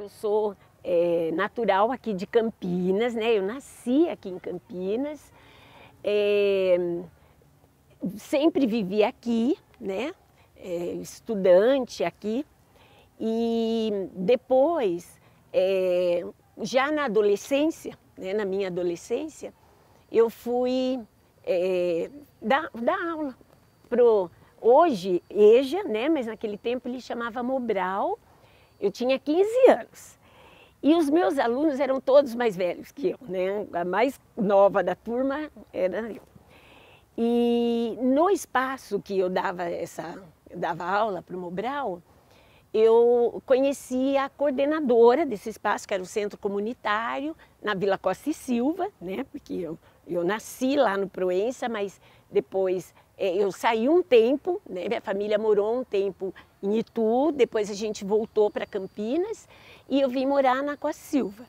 Eu sou natural aqui de Campinas, né? Eu nasci aqui em Campinas, sempre vivi aqui, né? Estudante aqui. E depois, já na adolescência, né? Na minha adolescência, eu fui dar aula hoje EJA, né? Mas naquele tempo ele chamava Mobral. Eu tinha 15 anos e os meus alunos eram todos mais velhos que eu, né? A mais nova da turma era eu. E no espaço que eu dava aula para o Mobral, eu conheci a coordenadora desse espaço, que era o Centro Comunitário, na Vila Costa e Silva, né? Porque eu nasci lá no Proença, mas depois eu saí um tempo, né? Minha família morou um tempo em Itu, depois a gente voltou para Campinas e eu vim morar na Costa Silva.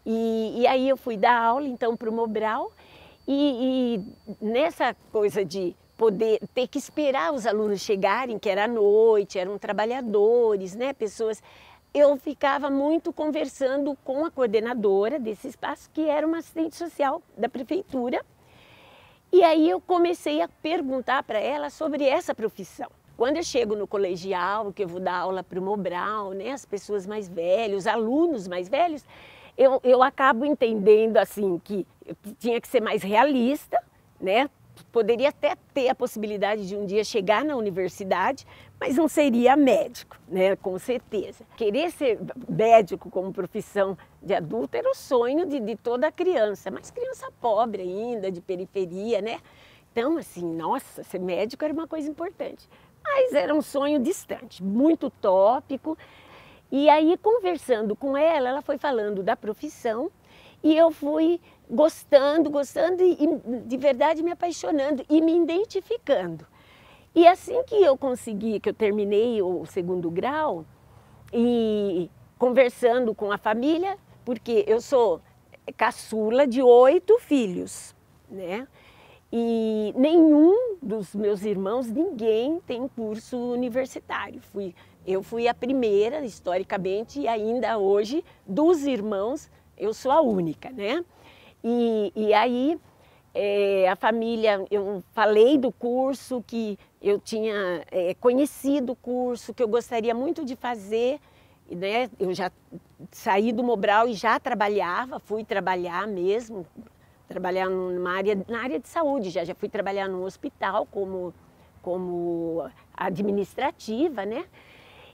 E aí eu fui dar aula então para o Mobral e nessa coisa de poder ter que esperar os alunos chegarem, que era à noite, eram trabalhadores, né? Pessoas. Eu ficava muito conversando com a coordenadora desse espaço, que era uma assistente social da prefeitura. E aí eu comecei a perguntar para ela sobre essa profissão. Quando eu chego no colegial, que eu vou dar aula para o Mobral, né, as pessoas mais velhas, os alunos mais velhos, eu acabo entendendo assim que eu tinha que ser mais realista, né? Poderia até ter a possibilidade de um dia chegar na universidade, mas não seria médico, né? Com certeza. Querer ser médico como profissão de adulto era o sonho de toda criança, mas criança pobre ainda, de periferia, né? Então, assim, nossa, ser médico era uma coisa importante. Mas era um sonho distante, muito utópico. E aí, conversando com ela, ela foi falando da profissão e eu fui gostando e de verdade me apaixonando e me identificando. E assim que eu terminei o segundo grau e conversando com a família, porque eu sou caçula de 8 filhos, né? E nenhum dos meus irmãos, ninguém tem curso universitário. Eu fui a primeira, historicamente, e ainda hoje, dos irmãos, eu sou a única, né? E aí, a família, eu falei do curso, que eu tinha conhecido o curso, que eu gostaria muito de fazer, né? Eu já saí do Mobral e já trabalhava, fui trabalhar mesmo, trabalhar na área de saúde, já fui trabalhar num hospital como administrativa, né?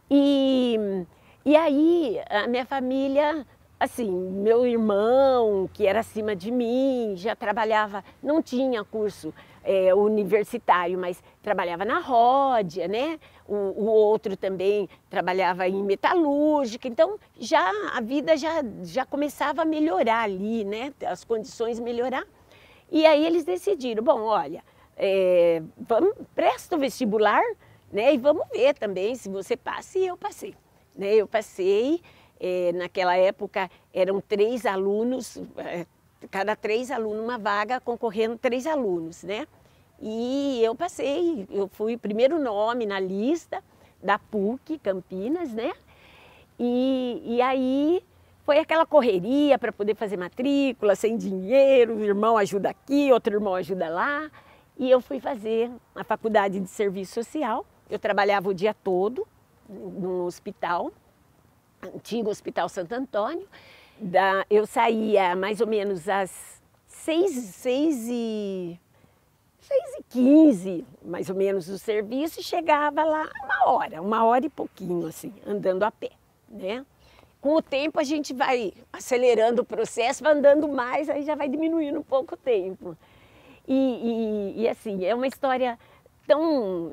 E aí a minha família, assim, meu irmão, que era acima de mim, já trabalhava, não tinha curso universitário, mas trabalhava na Ródia, né? O outro também trabalhava em metalúrgica, então a vida já começava a melhorar ali, né? As condições melhorar. E aí eles decidiram, bom, olha, presta o vestibular, né? E vamos ver também se você passa, e eu passei. Né? Eu passei, naquela época eram 3 alunos, cada 3 alunos, uma vaga concorrendo 3 alunos, né? E eu passei, eu fui o primeiro nome na lista da PUC Campinas, né? E aí foi aquela correria para poder fazer matrícula, sem dinheiro, um irmão ajuda aqui, outro irmão ajuda lá. E eu fui fazer a faculdade de serviço social. Eu trabalhava o dia todo no hospital, antigo Hospital Santo Antônio. Eu saía mais ou menos às 6h15, mais ou menos, do serviço, e chegava lá 1 hora e pouquinho, assim, andando a pé, né? Com o tempo a gente vai acelerando o processo, vai andando mais, aí já vai diminuindo um pouco o tempo. E assim, é uma história tão...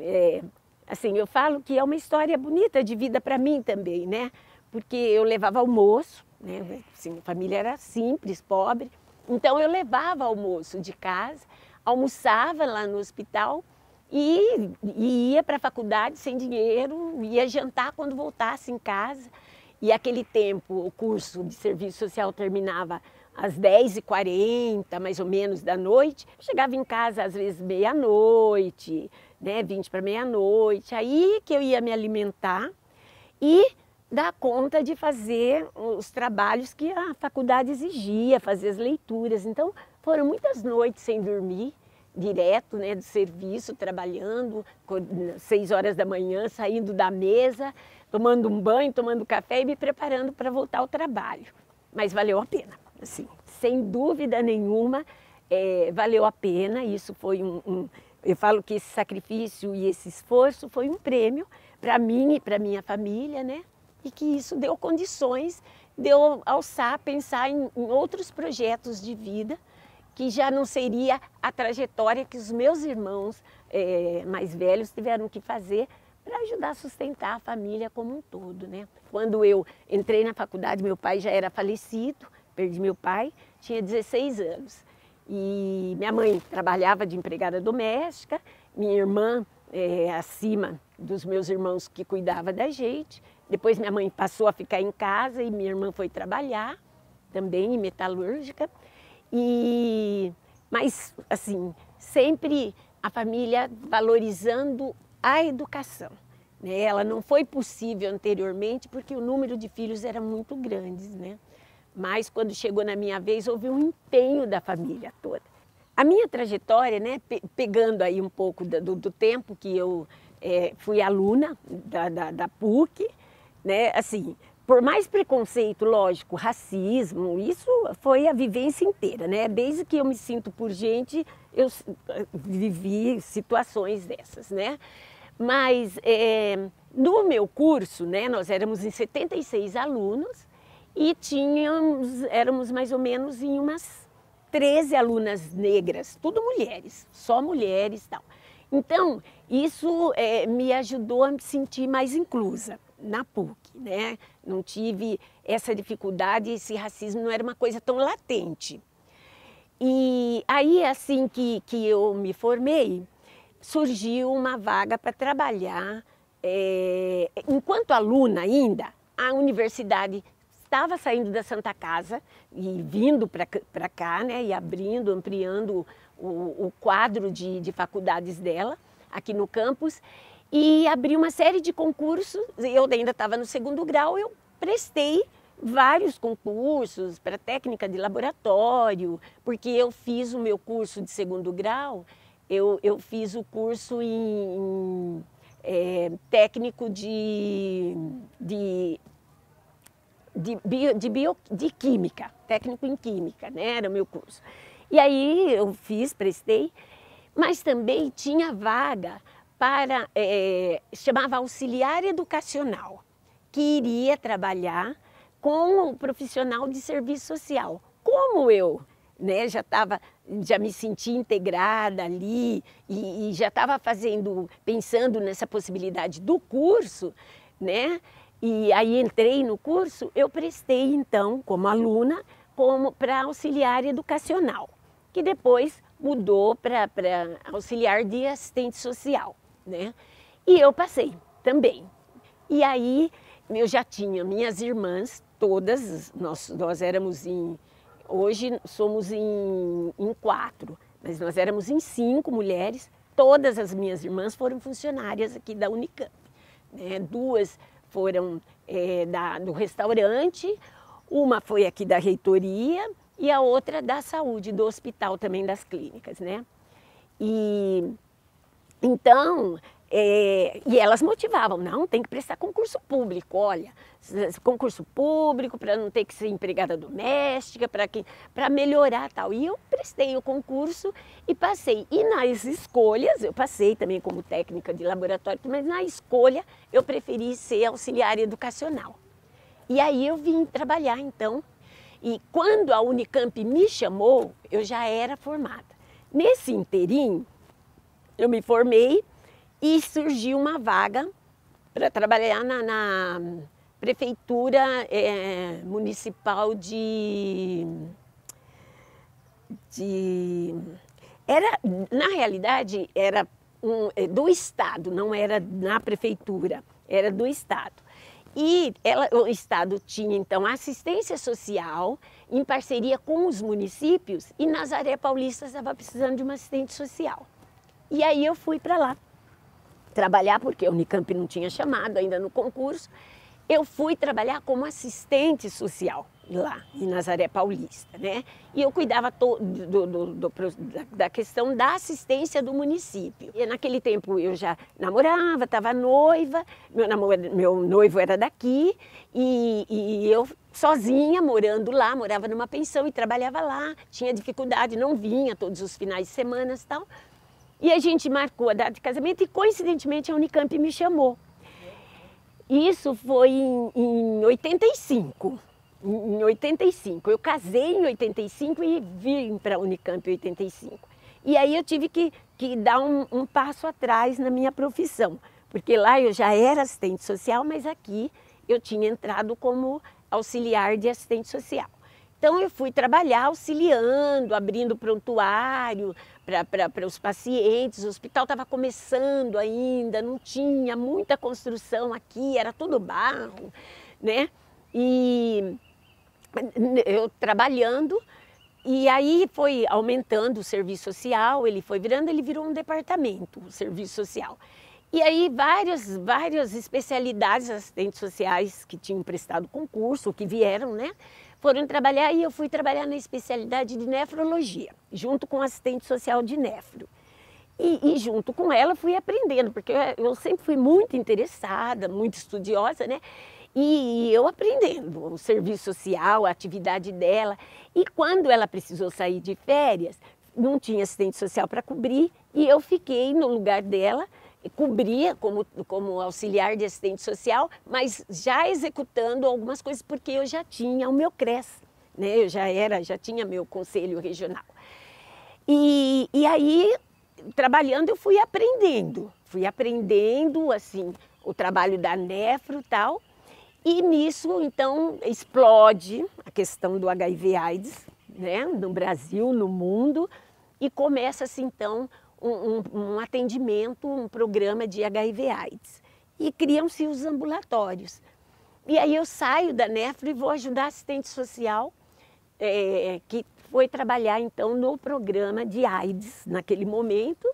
assim, eu falo que é uma história bonita de vida para mim também, né? Porque eu levava almoço, né? Assim, a família era simples, pobre, então eu levava almoço de casa, almoçava lá no hospital e ia para a faculdade sem dinheiro, ia jantar quando voltasse em casa. E aquele tempo o curso de serviço social terminava às 10h40, mais ou menos, da noite. Eu chegava em casa às vezes meia-noite, né, 20 para meia-noite, aí que eu ia me alimentar e dar conta de fazer os trabalhos que a faculdade exigia, fazer as leituras. Então, foram muitas noites sem dormir, direto, né, do serviço, trabalhando, 6 horas da manhã, saindo da mesa, tomando um banho, tomando café e me preparando para voltar ao trabalho. Mas valeu a pena, assim, sem dúvida nenhuma, valeu a pena. Isso foi eu falo que esse sacrifício e esse esforço foi um prêmio para mim e para minha família, né? E que isso deu condições de eu alçar, pensar em outros projetos de vida, que já não seria a trajetória que os meus irmãos mais velhos tiveram que fazer para ajudar a sustentar a família como um todo, né? Quando eu entrei na faculdade, meu pai já era falecido, perdi meu pai, tinha 16 anos. E minha mãe trabalhava de empregada doméstica, minha irmã acima dos meus irmãos que cuidava da gente. Depois minha mãe passou a ficar em casa e minha irmã foi trabalhar, também em metalúrgica. Mas, assim, sempre a família valorizando a educação, né? Ela não foi possível anteriormente porque o número de filhos era muito grande, né? Mas quando chegou na minha vez, houve um empenho da família toda. A minha trajetória, né, pegando aí um pouco do tempo que eu fui aluna da PUC, né, assim, por mais preconceito, lógico, racismo, isso foi a vivência inteira, né? Desde que eu me sinto por gente, eu vivi situações dessas, né? Mas no meu curso, né, nós éramos em 76 alunos e éramos mais ou menos em umas 13 alunas negras, tudo mulheres, só mulheres e tal. Então, isso me ajudou a me sentir mais inclusa na PUC, né? Não tive essa dificuldade, esse racismo não era uma coisa tão latente. E aí, assim que eu me formei, surgiu uma vaga para trabalhar. Enquanto aluna ainda, a universidade estava saindo da Santa Casa e vindo para cá, né, e abrindo, ampliando o quadro de faculdades dela aqui no campus, e abriu uma série de concursos. Eu ainda estava no 2º grau, eu prestei vários concursos para técnica de laboratório, porque eu fiz o meu curso de 2º grau, eu fiz o curso em técnico de química, técnico em química, né? Era o meu curso. E aí eu prestei, mas também tinha vaga para, chamava auxiliar educacional, que iria trabalhar com o profissional de serviço social. Como eu, né, já me senti integrada ali e já estava pensando nessa possibilidade do curso, né? E aí entrei no curso, eu prestei então como aluna para auxiliar educacional, que depois mudou para auxiliar de assistente social, né? E eu passei também. E aí eu já tinha minhas irmãs, todas, nós éramos hoje somos em 4, mas nós éramos em 5 mulheres, todas as minhas irmãs foram funcionárias aqui da Unicamp, né? 2 foram do restaurante, uma foi aqui da reitoria e a outra da saúde, do hospital também, das clínicas, né? E então, e elas motivavam, não, tem que prestar concurso público, olha, concurso público para não ter que ser empregada doméstica, para melhorar tal. E eu prestei o concurso e passei. E nas escolhas, eu passei também como técnica de laboratório, mas na escolha eu preferi ser auxiliar educacional. E aí eu vim trabalhar então, e quando a Unicamp me chamou, eu já era formada. Nesse inteirinho, eu me formei e surgiu uma vaga para trabalhar na prefeitura municipal na realidade, era do Estado, não era na prefeitura, era do Estado. E o Estado tinha, então, assistência social em parceria com os municípios e Nazaré Paulista estava precisando de uma assistente social. E aí eu fui para lá trabalhar, porque a Unicamp não tinha chamado ainda no concurso, eu fui trabalhar como assistente social lá em Nazaré Paulista, né? E eu cuidava da questão da assistência do município. E naquele tempo eu já namorava, estava noiva, meu noivo era daqui e eu sozinha morando lá, morava numa pensão e trabalhava lá, tinha dificuldade, não vinha todos os finais de semana e tal. E a gente marcou a data de casamento e coincidentemente a Unicamp me chamou. Isso foi em 85. Em 85. Eu casei em 85 e vim para a Unicamp em 85. E aí eu tive que dar um passo atrás na minha profissão, porque lá eu já era assistente social, mas aqui eu tinha entrado como auxiliar de assistente social. Então eu fui trabalhar auxiliando, abrindo prontuário para os pacientes. O hospital estava começando ainda, não tinha muita construção aqui, era tudo barro, né? E eu trabalhando, e aí foi aumentando o serviço social, ele virou um departamento, o serviço social. E aí várias especialidades, assistentes sociais que tinham prestado concurso, que vieram, né? Foram trabalhar e eu fui trabalhar na especialidade de nefrologia, junto com assistente social de nefro. E junto com ela fui aprendendo, porque eu sempre fui muito interessada, muito estudiosa, né? E eu aprendendo o serviço social, a atividade dela. E quando ela precisou sair de férias, não tinha assistente social para cobrir e eu fiquei no lugar dela, cobria como auxiliar de assistente social, mas já executando algumas coisas porque eu já tinha o meu CRES, né? Eu já tinha meu conselho regional. E aí, trabalhando, eu fui aprendendo assim, o trabalho da nefro e tal. E nisso, então, explode a questão do HIV/AIDS, né? No Brasil, no mundo, e começa-se, então, um atendimento, um programa de HIV/AIDS. E criam-se os ambulatórios. E aí eu saio da nefro e vou ajudar a assistente social, que foi trabalhar, então, no programa de AIDS, naquele momento.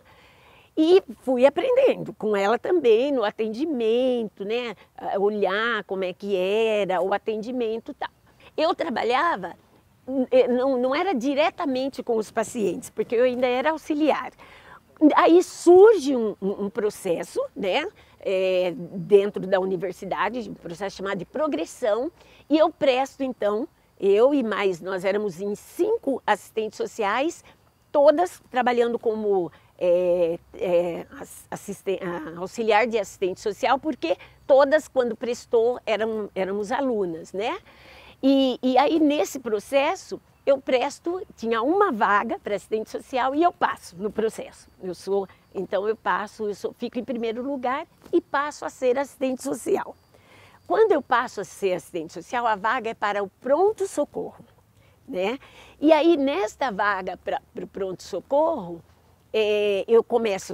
E fui aprendendo com ela também no atendimento, né? Olhar como é que era o atendimento e tal. Eu trabalhava, não era diretamente com os pacientes, porque eu ainda era auxiliar. Aí surge um processo, né? Dentro da universidade, um processo chamado de progressão, e eu presto então, eu e mais, nós éramos em 5 assistentes sociais, todas trabalhando como auxiliar de assistente social, porque todas, quando prestou, éramos alunas, né? E aí, nesse processo, tinha uma vaga para assistente social e eu passo no processo. Então fico em primeiro lugar e passo a ser assistente social. Quando eu passo a ser assistente social, a vaga é para o pronto-socorro, né? E aí, nesta vaga para o pronto-socorro,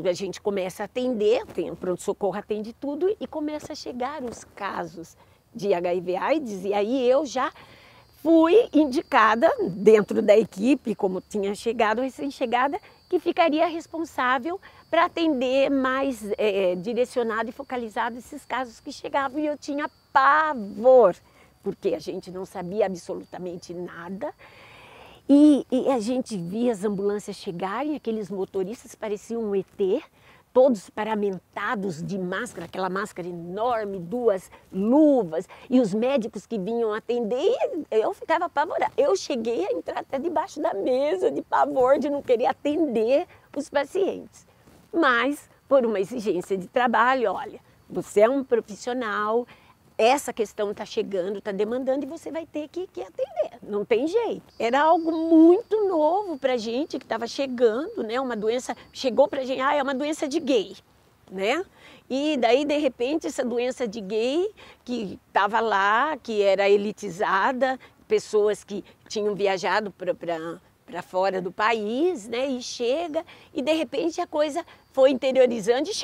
a gente começa a atender, o pronto-socorro atende tudo e começa a chegar os casos de HIV/AIDS, e aí eu já fui indicada dentro da equipe, como tinha chegado, recém-chegada, que ficaria responsável para atender mais direcionado e focalizado esses casos que chegavam. E eu tinha pavor, porque a gente não sabia absolutamente nada. E a gente via as ambulâncias chegarem, aqueles motoristas pareciam um ET, todos paramentados de máscara, aquela máscara enorme, 2 luvas, e os médicos que vinham atender, eu ficava apavorada. Eu cheguei a entrar até debaixo da mesa, de pavor, de não querer atender os pacientes. Mas, por uma exigência de trabalho, olha, você é um profissional, essa questão está chegando, está demandando e você vai ter que atender, não tem jeito. Era algo muito novo para a gente que estava chegando, né? Uma doença, chegou para a gente, é uma doença de gay, né? E daí, de repente, essa doença de gay que estava lá, que era elitizada, pessoas que tinham viajado para fora do país, né? E chega, e de repente a coisa foi interiorizando e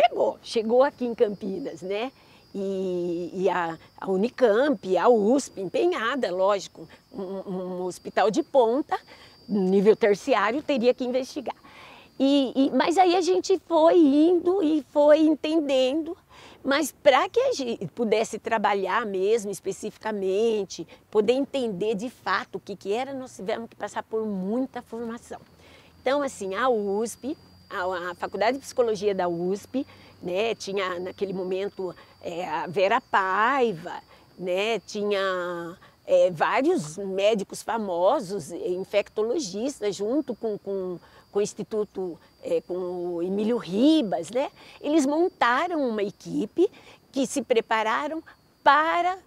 chegou aqui em Campinas, né? E a Unicamp, a USP, empenhada, lógico, um hospital de ponta, nível terciário, teria que investigar. Mas aí a gente foi indo e foi entendendo, Mas para que a gente pudesse trabalhar mesmo especificamente, poder entender de fato o que era, nós tivemos que passar por muita formação. Então, assim, a USP, a Faculdade de Psicologia da USP, né, tinha naquele momento a Vera Paiva, né, tinha vários médicos famosos, infectologistas, junto com o Instituto, com o Emílio Ribas, né? Eles montaram uma equipe que se prepararam para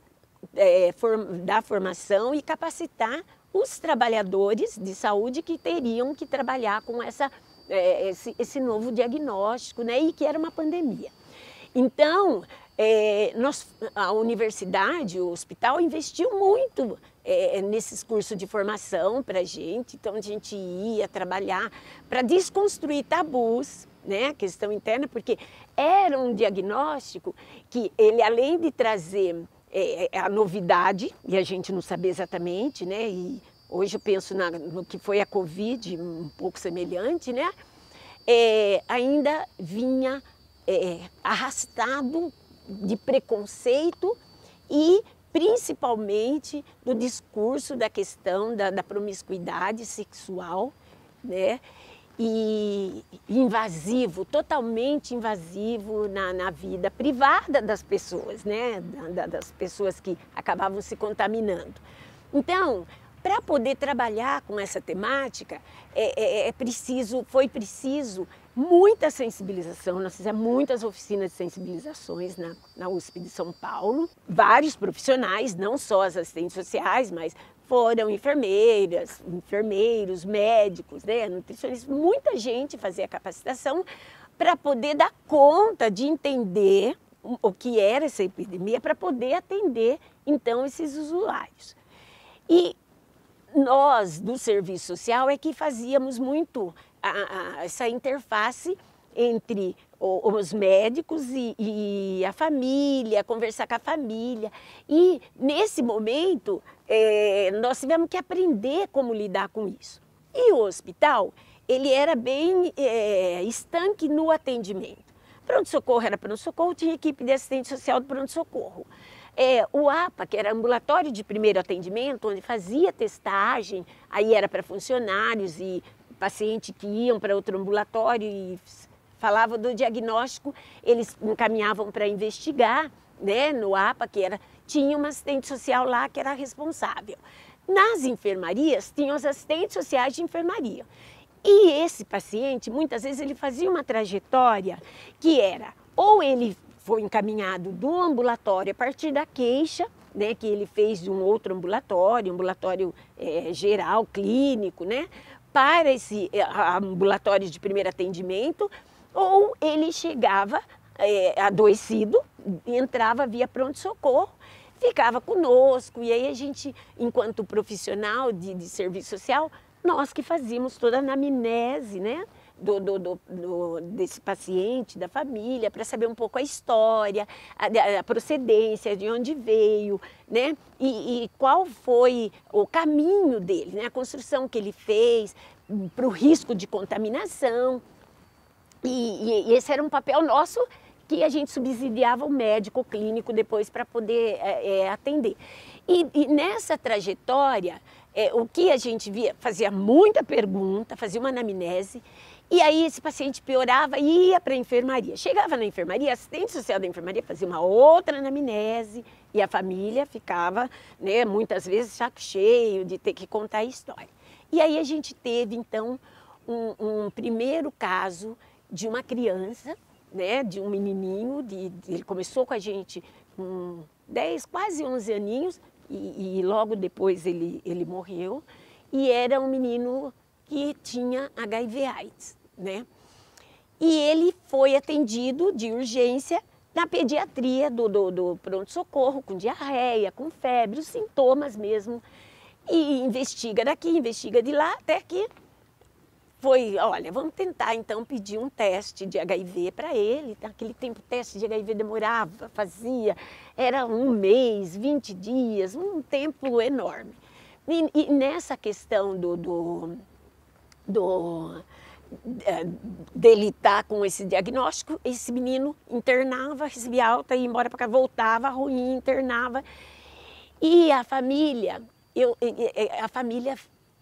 dar formação e capacitar os trabalhadores de saúde que teriam que trabalhar com esse novo diagnóstico, né? E que era uma pandemia. Então, a universidade, o hospital, investiu muito nesses cursos de formação para a gente. Então, a gente ia trabalhar para desconstruir tabus, né, a questão interna, porque era um diagnóstico que ele, além de trazer a novidade, e a gente não sabia exatamente, né, e hoje eu penso no que foi a Covid, um pouco semelhante, né, ainda vinha arrastado de preconceito e principalmente do discurso da questão da promiscuidade sexual, né? E invasivo, totalmente invasivo na vida privada das pessoas, né? Das pessoas que acabavam se contaminando. Então, para poder trabalhar com essa temática, foi preciso muita sensibilização. Nós fizemos muitas oficinas de sensibilizações na USP de São Paulo. Vários profissionais, não só as assistentes sociais, mas foram enfermeiras, enfermeiros, médicos, né, nutricionistas. Muita gente fazia capacitação para poder dar conta de entender o que era essa epidemia, para poder atender, então, esses usuários. E nós, do serviço social, é que fazíamos muito essa interface entre os médicos e a família, conversar com a família. E, nesse momento, nós tivemos que aprender como lidar com isso. E o hospital, ele era bem estanque no atendimento. Pronto-socorro era pronto-socorro, tinha equipe de assistente social do pronto-socorro. O APA, que era ambulatório de primeiro atendimento, onde fazia testagem, aí era para funcionários e pacientes que iam para outro ambulatório e falavam do diagnóstico, eles encaminhavam para investigar, né, no APA, tinha uma assistente social lá que era responsável. Nas enfermarias, tinham os assistentes sociais de enfermaria. E esse paciente, muitas vezes, ele fazia uma trajetória que era, ou ele foi encaminhado do ambulatório a partir da queixa, né, que ele fez de um outro ambulatório geral, clínico, né, para esse ambulatório de primeiro atendimento, ou ele chegava adoecido, entrava via pronto-socorro, ficava conosco, e aí a gente, enquanto profissional de serviço social, nós que fazíamos toda a anamnese, né, desse paciente, da família, para saber um pouco a história, a procedência, de onde veio, né? E qual foi o caminho dele, né? A construção que ele fez para o risco de contaminação. E esse era um papel nosso que a gente subsidiava o médico clínico depois para poder atender. E nessa trajetória, o que a gente via, fazia muita pergunta, fazia uma anamnese, e aí esse paciente piorava e ia para a enfermaria. Chegava na enfermaria, a assistente social da enfermaria fazia uma outra anamnese e a família ficava, né, muitas vezes saco cheio de ter que contar a história. E aí a gente teve, então, um primeiro caso de uma criança, né, de um menininho, ele começou com a gente com 10, quase 11 aninhos, e logo depois ele morreu, e era um menino que tinha HIV/AIDS, né? E ele foi atendido de urgência na pediatria do pronto-socorro, com diarreia, com febre, os sintomas mesmo, e investiga daqui, investiga de lá, até que foi, olha, vamos tentar então pedir um teste de HIV para ele. Naquele tempo o teste de HIV demorava, era 1 mês, 20 dias, um tempo enorme. E nessa questão dele estar com esse diagnóstico, esse menino internava, recebia alta, ia embora para casa, voltava ruim, internava. E a família, a família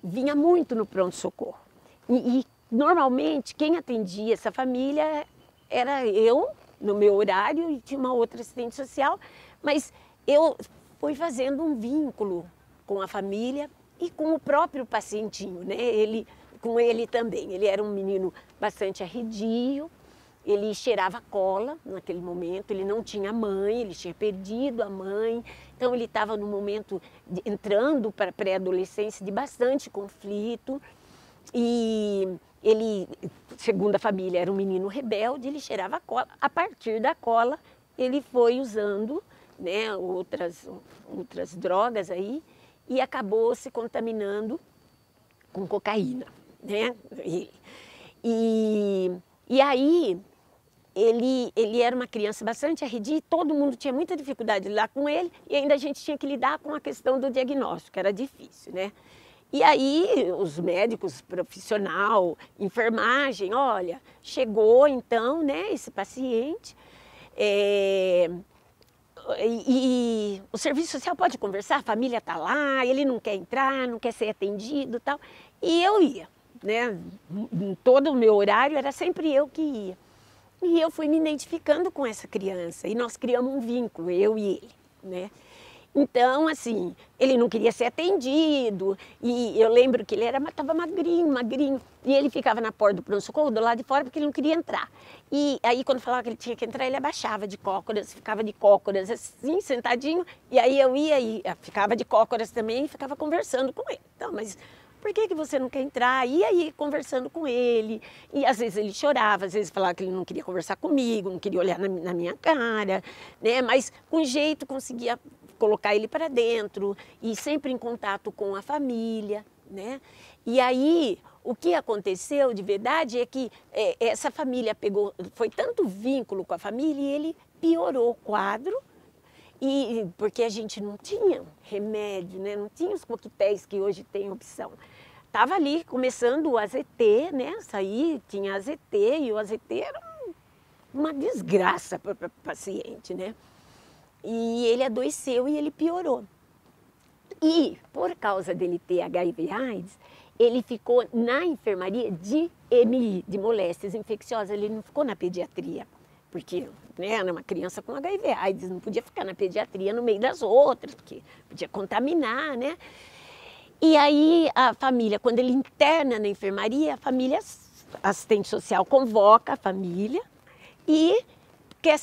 vinha muito no pronto-socorro. E normalmente quem atendia essa família era eu, no meu horário, e tinha uma outra assistente social, mas eu fui fazendo um vínculo com a família e com o próprio pacientinho, né? Com ele também. Ele era um menino bastante arredio, ele cheirava cola naquele momento, ele não tinha mãe, ele tinha perdido a mãe, então ele estava no momento entrando para a pré-adolescência de bastante conflito. E ele, segundo a família, era um menino rebelde, ele cheirava cola. A partir da cola, ele foi usando, né, outras drogas aí e acabou se contaminando com cocaína, né? E aí ele era uma criança bastante arredia, todo mundo tinha muita dificuldade de lidar com ele e ainda a gente tinha que lidar com a questão do diagnóstico, que era difícil, né? E aí os médicos, profissional, enfermagem, olha, chegou então, né, esse paciente, e o serviço social pode conversar, a família está lá, ele não quer entrar, não quer ser atendido e tal. E eu ia, né, em todo o meu horário era sempre eu que ia. E eu fui me identificando com essa criança e nós criamos um vínculo, eu e ele, né? Então, assim, ele não queria ser atendido e eu lembro que ele estava magrinho, magrinho, e ele ficava na porta do pronto-socorro do lado de fora porque ele não queria entrar. E aí, quando falava que ele tinha que entrar, ele abaixava de cócoras, ficava de cócoras assim, sentadinho, e aí eu ia e ficava de cócoras também e ficava conversando com ele. Então, mas por que você não quer entrar? E aí, conversando com ele, e às vezes ele chorava, às vezes falava que ele não queria conversar comigo, não queria olhar na minha cara, né? Mas com jeito conseguia colocar ele para dentro e sempre em contato com a família, né? E aí, o que aconteceu de verdade é que essa família foi tanto vínculo com a família e ele piorou o quadro, porque a gente não tinha remédio, né? Não tinha os coquetéis que hoje tem opção. Estava ali começando o AZT, né? Saí, tinha AZT e o AZT era uma desgraça para o paciente, né? E ele adoeceu e ele piorou. E por causa dele ter HIV/AIDS, ele ficou na enfermaria de MI, de moléstias infecciosas, ele não ficou na pediatria, porque, né, era uma criança com HIV/AIDS, não podia ficar na pediatria no meio das outras, porque podia contaminar, né? E aí a família, quando ele interna na enfermaria, a assistente social convoca a família e quer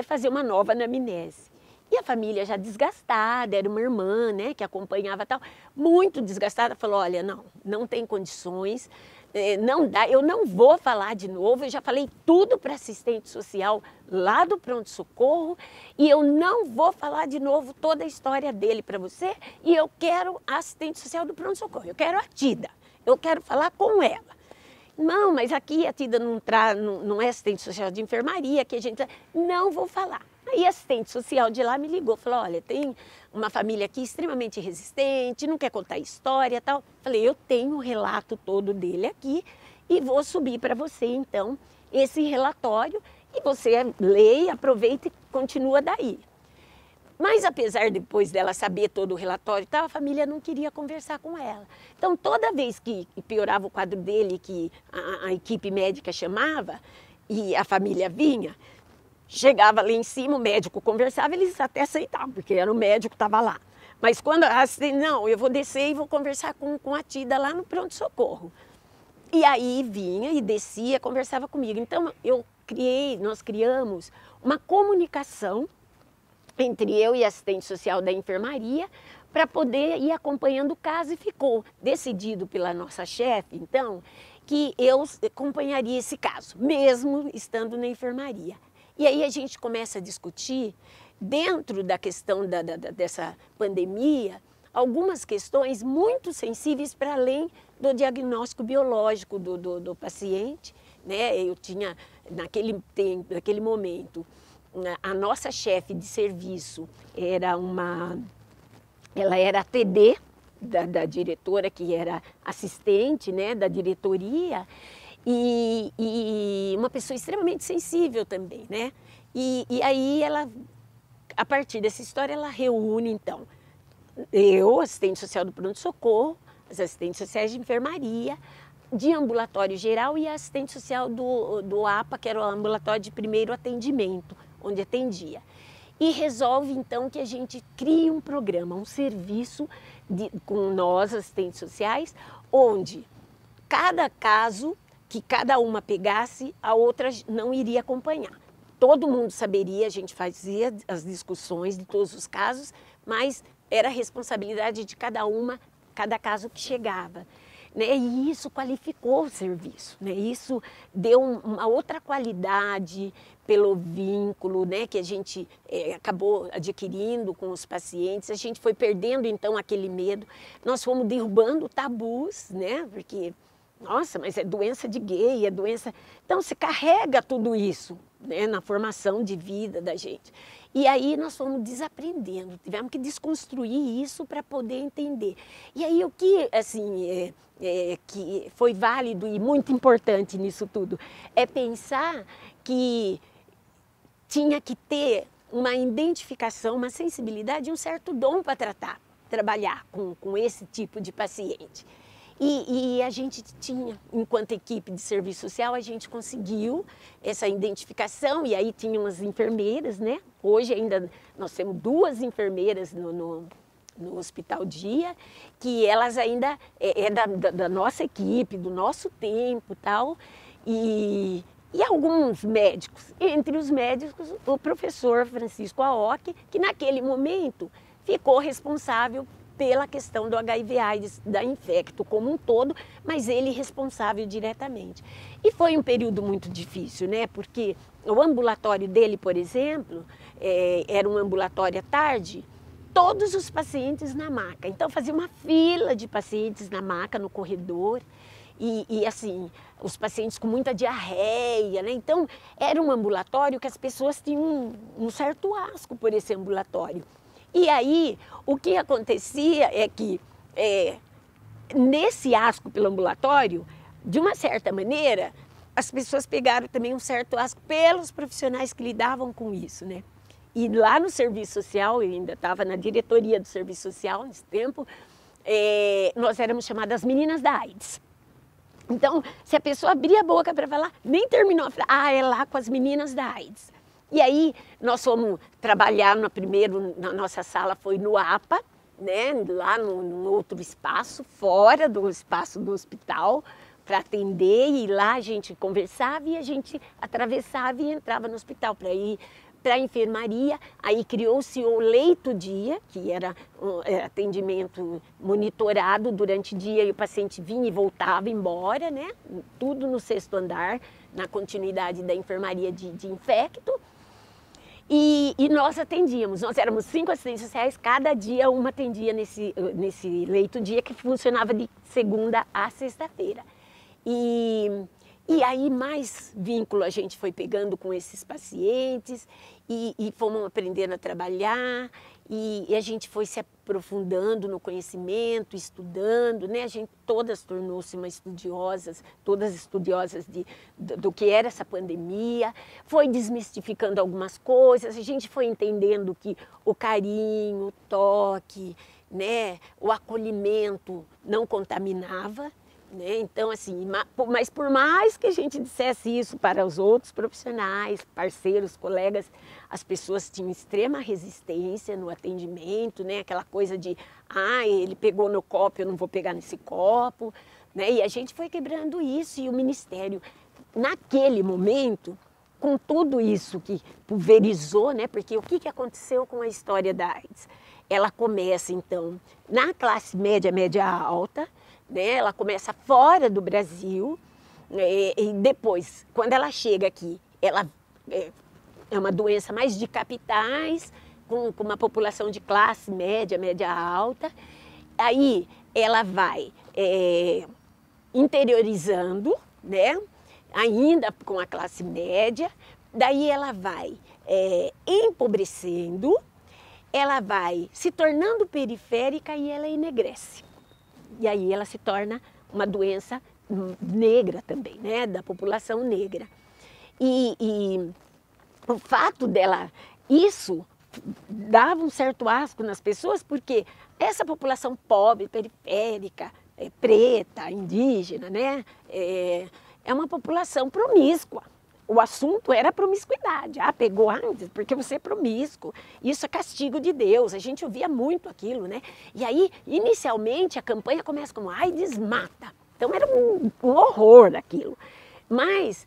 fazer uma nova anamnese. E a família já desgastada, era uma irmã, né, que acompanhava tal, muito desgastada, falou, olha, não tem condições, não dá, eu não vou falar de novo, eu já falei tudo para assistente social lá do pronto-socorro e eu não vou falar de novo toda a história dele para você e eu quero a assistente social do pronto-socorro, eu quero a Tida, eu quero falar com ela. Não, mas aqui a Tida não é assistente social de enfermaria, que a gente... Não vou falar. Aí a assistente social de lá me ligou, falou, olha, tem uma família aqui extremamente resistente, não quer contar história e tal. Falei, eu tenho o relato todo dele aqui e vou subir para você, então, esse relatório e você lê, aproveita e continua daí. Mas apesar depois dela saber todo o relatório e tal, a família não queria conversar com ela. Então toda vez que piorava o quadro dele, que a equipe médica chamava e a família vinha, chegava lá em cima, o médico conversava, eles até aceitavam, porque era o médico que estava lá. Mas quando assim, não, eu vou descer e vou conversar com a Tida lá no pronto-socorro. E aí vinha e descia, conversava comigo. Então nós criamos uma comunicação entre eu e a assistente social da enfermaria, para poder ir acompanhando o caso e ficou decidido pela nossa chefe, então, que eu acompanharia esse caso, mesmo estando na enfermaria. E aí a gente começa a discutir, dentro da questão dessa pandemia, algumas questões muito sensíveis para além do diagnóstico biológico do paciente, né? Eu tinha, naquele momento, a nossa chefe de serviço ela era a TD da diretora, que era assistente, né, da diretoria, e uma pessoa extremamente sensível também, né? E aí ela, a partir dessa história, ela reúne, então, eu, assistente social do pronto-socorro, as assistentes sociais de enfermaria, de ambulatório geral e a assistente social do APA, que era o ambulatório de primeiro atendimento, onde atendia. E resolve, então, que a gente crie um programa, um serviço com nós, assistentes sociais, onde cada caso que cada uma pegasse, a outra não iria acompanhar. Todo mundo saberia, a gente fazia as discussões de todos os casos, mas era responsabilidade de cada uma, cada caso que chegava. Né? E isso qualificou o serviço, né? Isso deu uma outra qualidade pelo vínculo, né? Que a gente acabou adquirindo com os pacientes, a gente foi perdendo então aquele medo, nós fomos derrubando tabus, né? Porque, nossa, mas é doença de gay, é doença... Então se carrega tudo isso, né? Na formação de vida da gente. E aí nós fomos desaprendendo, tivemos que desconstruir isso para poder entender. E aí o que, assim, que foi válido e muito importante nisso tudo é pensar que tinha que ter uma identificação, uma sensibilidade, um certo dom para trabalhar com esse tipo de paciente. E a gente tinha, enquanto equipe de serviço social, a gente conseguiu essa identificação, e aí tinham as enfermeiras, né? Hoje ainda nós temos 2 enfermeiras no Hospital Dia, que elas ainda da nossa equipe, do nosso tempo e tal, e alguns médicos, entre os médicos o professor Francisco Aoki, que naquele momento ficou responsável pela questão do HIV/AIDS, da infecto como um todo, mas ele responsável diretamente. E foi um período muito difícil, né? Porque o ambulatório dele, por exemplo, era um ambulatório à tarde, todos os pacientes na maca. Então fazia uma fila de pacientes na maca, no corredor, e assim, os pacientes com muita diarreia, né? Então era um ambulatório que as pessoas tinham um certo asco por esse ambulatório. E aí, o que acontecia é que, nesse asco pelo ambulatório, de uma certa maneira, as pessoas pegaram também um certo asco pelos profissionais que lidavam com isso, né? E lá no serviço social, eu ainda estava na diretoria do serviço social nesse tempo, nós éramos chamadas meninas da AIDS. Então, se a pessoa abria a boca para falar, nem terminou a falar, é lá com as meninas da AIDS. E aí nós fomos trabalhar na nossa sala foi no APA, né, lá num outro espaço, fora do espaço do hospital, para atender, e lá a gente conversava e a gente atravessava e entrava no hospital para ir para a enfermaria. Aí criou-se o leito-dia, que era atendimento monitorado durante o dia, e o paciente vinha e voltava embora, né, tudo no 6º andar, na continuidade da enfermaria de infecto. E nós atendíamos, nós éramos 5 assistentes sociais, cada dia uma atendia nesse leito-dia que funcionava de segunda a sexta-feira. E aí mais vínculo a gente foi pegando com esses pacientes e fomos aprendendo a trabalhar e a gente foi se aprofundando no conhecimento, estudando, né? A gente todas tornou-se todas estudiosas do que era essa pandemia, foi desmistificando algumas coisas, a gente foi entendendo que o carinho, o toque, né? O acolhimento não contaminava. Né? Então, assim, mas por mais que a gente dissesse isso para os outros profissionais, parceiros, colegas, as pessoas tinham extrema resistência no atendimento, né? Aquela coisa de, ele pegou no copo, eu não vou pegar nesse copo, né? E a gente foi quebrando isso, e o Ministério, naquele momento, com tudo isso que pulverizou, né? Porque o que aconteceu com a história da AIDS? Ela começa, então, na classe média, média alta, né? Ela começa fora do Brasil, e depois, quando ela chega aqui, ela é uma doença mais de capitais, com uma população de classe média, média alta. Aí ela vai interiorizando, né? Ainda com a classe média, daí ela vai empobrecendo, ela vai se tornando periférica e ela enegrece. E aí ela se torna uma doença negra também, né, da população negra. E o fato dela, isso dava um certo asco nas pessoas, porque essa população pobre, periférica, preta, indígena, né, é uma população promíscua. O assunto era a promiscuidade. Ah, pegou antes porque você é promíscuo. Isso é castigo de Deus. A gente ouvia muito aquilo, né? E aí, inicialmente, a campanha começa como AIDS mata. Então era um horror aquilo. Mas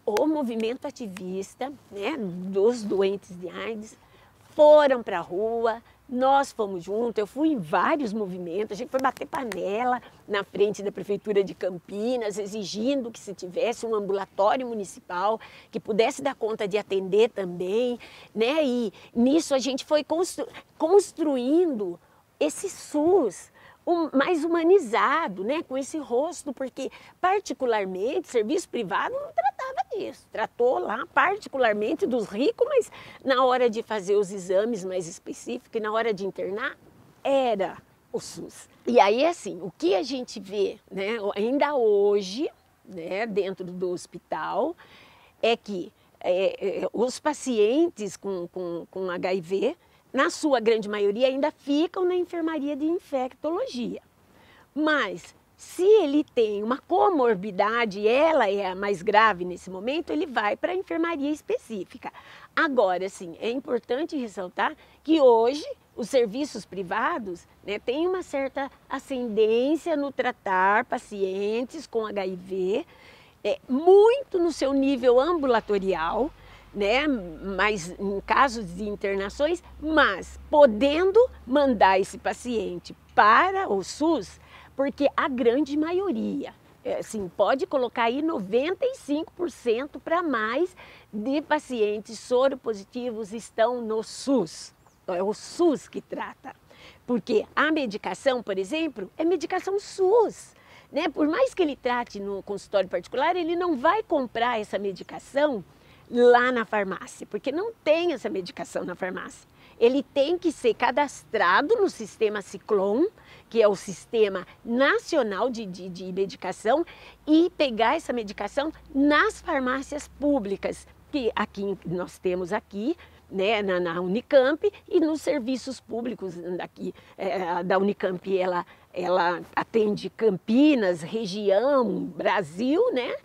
o movimento ativista, né, dos doentes de AIDS foram para a rua, nós fomos juntos, eu fui em vários movimentos, a gente foi bater panela na frente da Prefeitura de Campinas, exigindo que se tivesse um ambulatório municipal que pudesse dar conta de atender também, né? E nisso a gente foi construindo esse SUS mais humanizado, né? Com esse rosto, porque particularmente serviço privado não tratava disso, tratou lá particularmente dos ricos, mas na hora de fazer os exames mais específicos e na hora de internar, era o SUS. E aí, assim, o que a gente vê, né, ainda hoje, né, dentro do hospital, é que os pacientes com HIV, na sua grande maioria, ainda ficam na enfermaria de infectologia. Mas, se ele tem uma comorbidade e ela é a mais grave nesse momento, ele vai para a enfermaria específica. Agora, sim, é importante ressaltar que hoje os serviços privados, né, têm uma certa ascendência no tratar pacientes com HIV, muito no seu nível ambulatorial, né, mas em casos de internações, mas podendo mandar esse paciente para o SUS, porque a grande maioria, assim, pode colocar aí 95% para mais de pacientes soropositivos estão no SUS. É o SUS que trata, porque a medicação, por exemplo, é medicação SUS. Né? Por mais que ele trate no consultório particular, ele não vai comprar essa medicação lá na farmácia, porque não tem essa medicação na farmácia. Ele tem que ser cadastrado no sistema Ciclom, que é o Sistema Nacional de Medicação, e pegar essa medicação nas farmácias públicas, que aqui nós temos aqui, né, na Unicamp, e nos serviços públicos daqui, da Unicamp, ela atende Campinas, região, Brasil, né?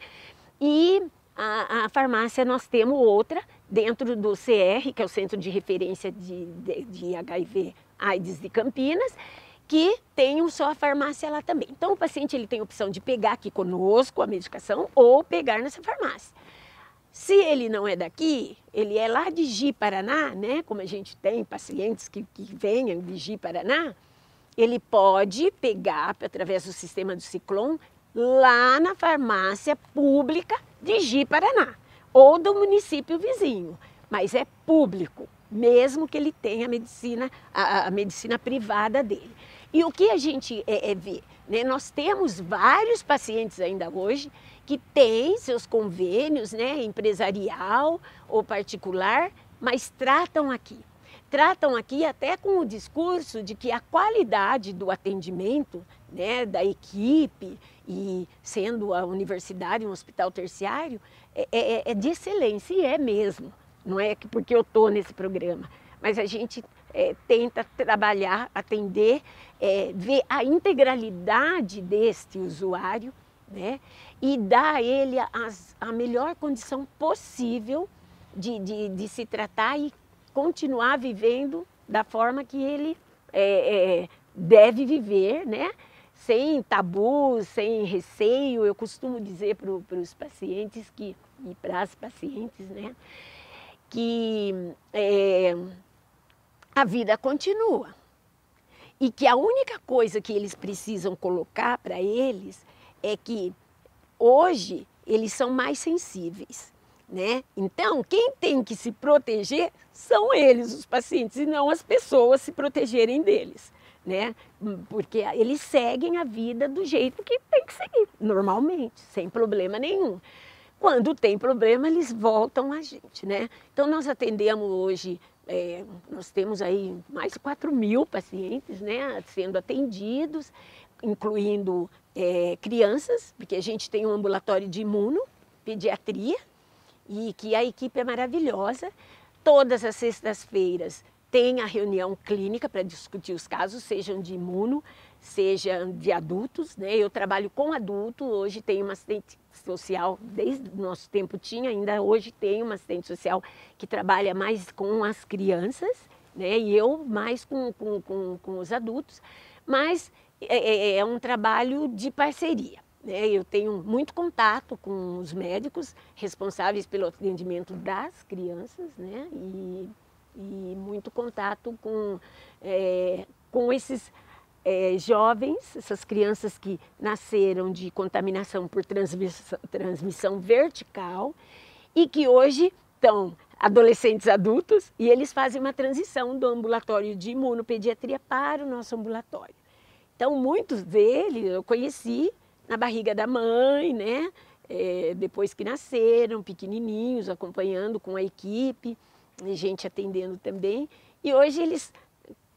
E a farmácia nós temos outra dentro do CR, que é o Centro de Referência de HIV AIDS de Campinas, que tem só a farmácia lá também. Então o paciente ele tem a opção de pegar aqui conosco a medicação ou pegar nessa farmácia. Se ele não é daqui, ele é lá de Ji-Paraná, né? Como a gente tem pacientes que venham de Ji-Paraná, ele pode pegar através do sistema do Ciclom lá na farmácia pública de Ji-Paraná ou do município vizinho, mas é público, mesmo que ele tenha a medicina privada dele. E o que a gente vê, né? Nós temos vários pacientes ainda hoje que têm seus convênios, né, empresarial ou particular, mas tratam aqui. Tratam aqui até com o discurso de que a qualidade do atendimento, né, da equipe, e sendo a universidade um hospital terciário, é de excelência, e é mesmo. Não é porque eu estou nesse programa, mas a gente tenta trabalhar, atender, ver a integralidade deste usuário, né, e dar a ele a melhor condição possível de se tratar e continuar vivendo da forma que ele deve viver, né? Sem tabus, sem receio. Eu costumo dizer para os pacientes e para as pacientes, né, que a vida continua e que a única coisa que eles precisam colocar para eles é que hoje eles são mais sensíveis, né? Então, quem tem que se proteger são eles, os pacientes, e não as pessoas se protegerem deles, né? Porque eles seguem a vida do jeito que tem que seguir, normalmente, sem problema nenhum. Quando tem problema, eles voltam a gente, né? Então, nós atendemos hoje, nós temos aí mais de 4.000 pacientes, né, sendo atendidos. incluindo crianças, porque a gente tem um ambulatório de imunopediatria e que a equipe é maravilhosa. Todas as sextas-feiras tem a reunião clínica para discutir os casos, sejam de imuno, sejam de adultos, né? Eu trabalho com adulto, hoje tenho uma assistente social, desde o nosso tempo tinha, ainda hoje tem uma assistente social que trabalha mais com as crianças, né? E eu mais com os adultos, mas é um trabalho de parceria, né? Eu tenho muito contato com os médicos responsáveis pelo atendimento das crianças, né? E muito contato com esses jovens, essas crianças que nasceram de contaminação por transmissão vertical e que hoje estão adolescentes adultos e eles fazem uma transição do ambulatório de imunopediatria para o nosso ambulatório. Então, muitos deles eu conheci na barriga da mãe, né? Depois que nasceram, pequenininhos, acompanhando com a equipe, gente atendendo também. E hoje eles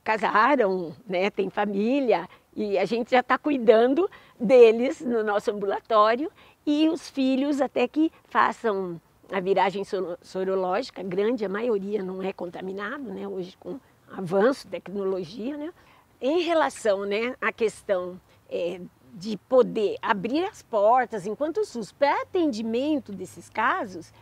casaram, né? Tem família e a gente já está cuidando deles no nosso ambulatório e os filhos até que façam a viragem sorológica, grande, a maioria não é contaminado, né? Hoje com avanço, tecnologia, né? Em relação, né, à questão de poder abrir as portas enquanto o SUS para atendimento desses casos,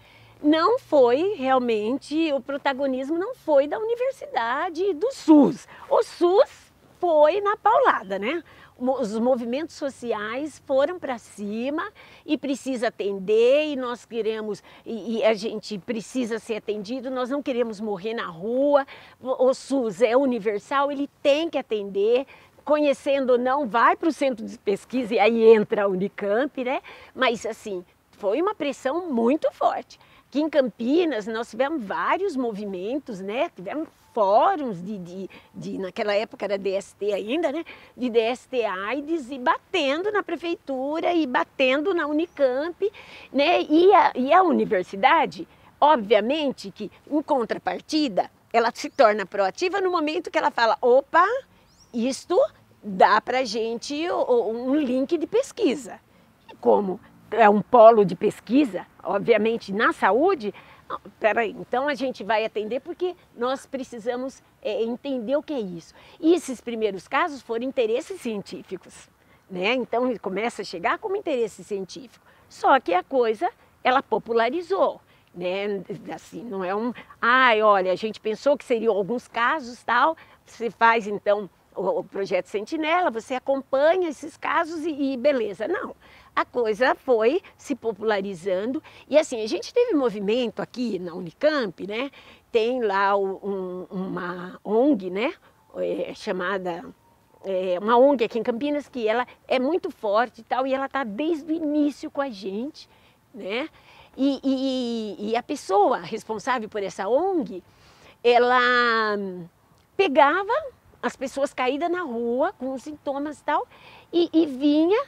não foi realmente, o protagonismo não foi da universidade e do SUS. O SUS foi na paulada, né? Os movimentos sociais foram para cima e precisa atender e nós queremos, e a gente precisa ser atendido, nós não queremos morrer na rua, o SUS é universal, ele tem que atender, conhecendo ou não, vai para o centro de pesquisa e aí entra a Unicamp, né? Mas assim, foi uma pressão muito forte. Aqui em Campinas nós tivemos vários movimentos, né? Tivemos fóruns naquela época era DST ainda, né? De DST-AIDS e batendo na prefeitura e batendo na Unicamp, né? E a universidade, obviamente que em contrapartida, ela se torna proativa no momento que ela fala, opa, isto dá para gente um link de pesquisa. E como é um polo de pesquisa, obviamente, na saúde, peraí, então a gente vai atender porque nós precisamos entender o que é isso. E esses primeiros casos foram interesses científicos, né? Então começa a chegar como interesse científico. Só que a coisa, ela popularizou, né? Assim, não é olha, a gente pensou que seriam alguns casos, tal, você faz então o projeto Sentinela, você acompanha esses casos e beleza. Não, a coisa foi se popularizando e assim, a gente teve movimento aqui na Unicamp, né? Tem lá uma ONG, né? Chamada, uma ONG aqui em Campinas que ela é muito forte e tal e ela está desde o início com a gente, né? E a pessoa responsável por essa ONG, ela pegava as pessoas caídas na rua com sintomas e tal, e vinha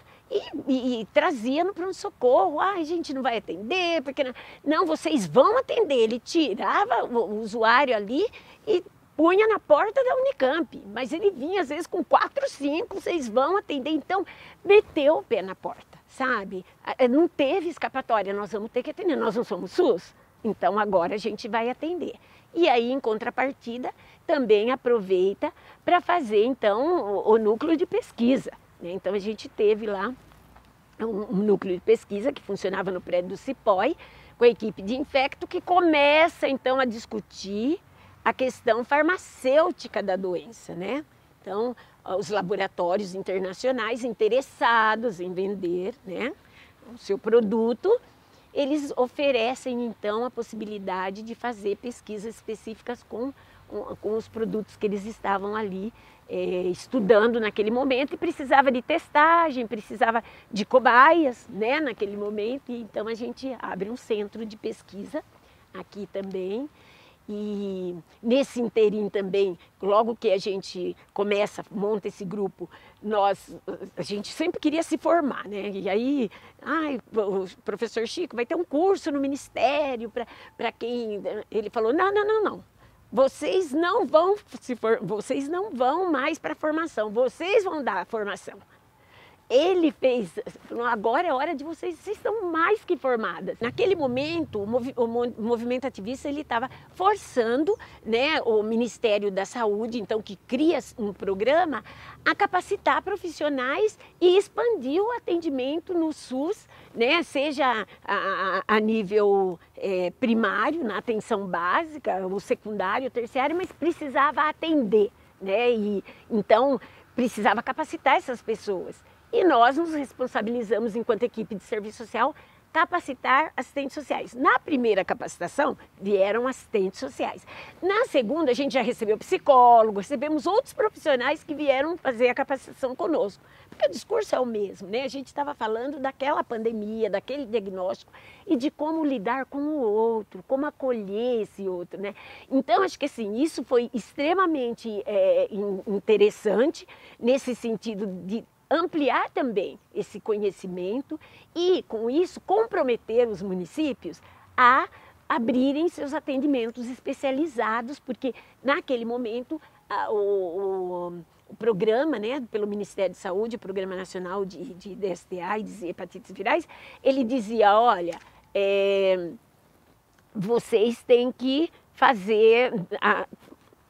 e trazia no pronto-socorro. Ai, a gente não vai atender, porque não, vocês vão atender. Ele tirava o usuário ali e punha na porta da Unicamp, mas ele vinha às vezes com 4, 5, vocês vão atender. Então, meteu o pé na porta, sabe? Não teve escapatória, nós vamos ter que atender, nós não somos SUS, então agora a gente vai atender. E aí, em contrapartida, também aproveita para fazer, então, o núcleo de pesquisa, né? Então, a gente teve lá um núcleo de pesquisa que funcionava no prédio do CIPOI, com a equipe de infecto, que começa, então, a discutir a questão farmacêutica da doença, né? Então, os laboratórios internacionais interessados em vender, né, o seu produto, eles oferecem, então, a possibilidade de fazer pesquisas específicas com os produtos que eles estavam ali estudando naquele momento e precisava de testagem, precisava de cobaias, né, naquele momento. E, então, a gente abre um centro de pesquisa aqui também. E nesse interim também, logo que a gente monta esse grupo, a gente sempre queria se formar, né? E aí, o professor Chico vai ter um curso no Ministério para quem... Ele falou, não, vocês não vão mais para a formação, vocês vão dar a formação. ele fez, falou, agora é hora de vocês estão mais que formadas. Naquele momento, o movimento ativista ele estava forçando, né, o Ministério da Saúde, então que cria um programa, a capacitar profissionais e expandir o atendimento no SUS, né, seja a nível primário, na atenção básica, o secundário, o terciário, mas precisava atender, né, e então precisava capacitar essas pessoas. E nós nos responsabilizamos, enquanto equipe de serviço social, capacitar assistentes sociais. Na primeira capacitação, vieram assistentes sociais. Na segunda, a gente já recebeu psicólogo, recebemos outros profissionais que vieram fazer a capacitação conosco. Porque o discurso é o mesmo, né? A gente estava falando daquela pandemia, daquele diagnóstico e de como lidar com o outro, como acolher esse outro, né? Então, acho que assim, isso foi extremamente interessante nesse sentido de ampliar também esse conhecimento e, com isso, comprometer os municípios a abrirem seus atendimentos especializados, porque naquele momento o programa, né, pelo Ministério da Saúde, o Programa Nacional de DST-A e de hepatites virais, ele dizia, olha, vocês têm que fazer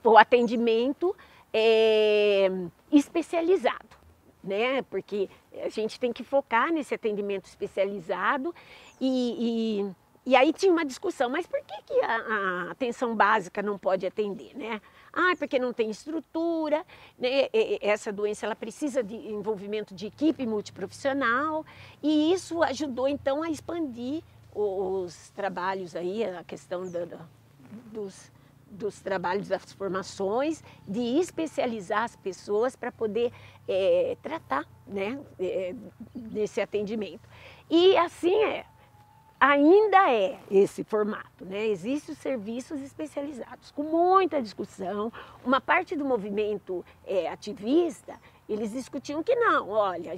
o atendimento especializado, né? Porque a gente tem que focar nesse atendimento especializado e aí tinha uma discussão, mas por que a atenção básica não pode atender, né? Porque não tem estrutura, né? Essa doença ela precisa de envolvimento de equipe multiprofissional e isso ajudou então a expandir os trabalhos aí, a questão dos trabalhos, das formações, de especializar as pessoas para poder tratar, né, nesse atendimento. E assim ainda é esse formato, né? Existem os serviços especializados, com muita discussão. Uma parte do movimento ativista, eles discutiam que não, olha,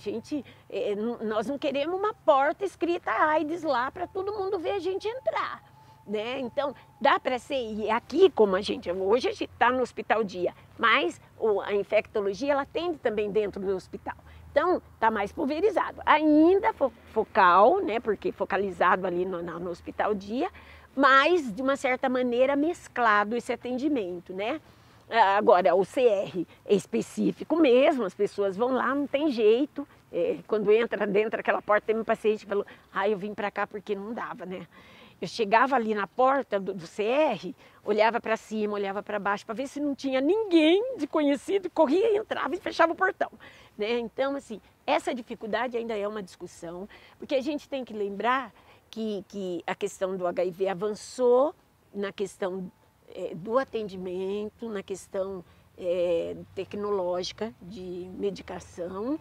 nós não queremos uma porta escrita AIDS lá para todo mundo ver a gente entrar. Né? Então, dá para ser, e aqui como hoje a gente está no hospital dia, mas a infectologia ela atende também dentro do hospital. Então, está mais pulverizado. Ainda focal, né? Porque focalizado ali no hospital dia, mas de uma certa maneira mesclado esse atendimento, né? Agora, o CR é específico mesmo, as pessoas vão lá, não tem jeito. Quando entra dentro daquela porta, tem um paciente que falou, eu vim para cá porque não dava, né? Eu chegava ali na porta do CR, olhava para cima, olhava para baixo, para ver se não tinha ninguém de conhecido, corria, entrava e fechava o portão. Né? Então, assim, essa dificuldade ainda é uma discussão, porque a gente tem que lembrar que a questão do HIV avançou na questão do atendimento, na questão tecnológica de medicação,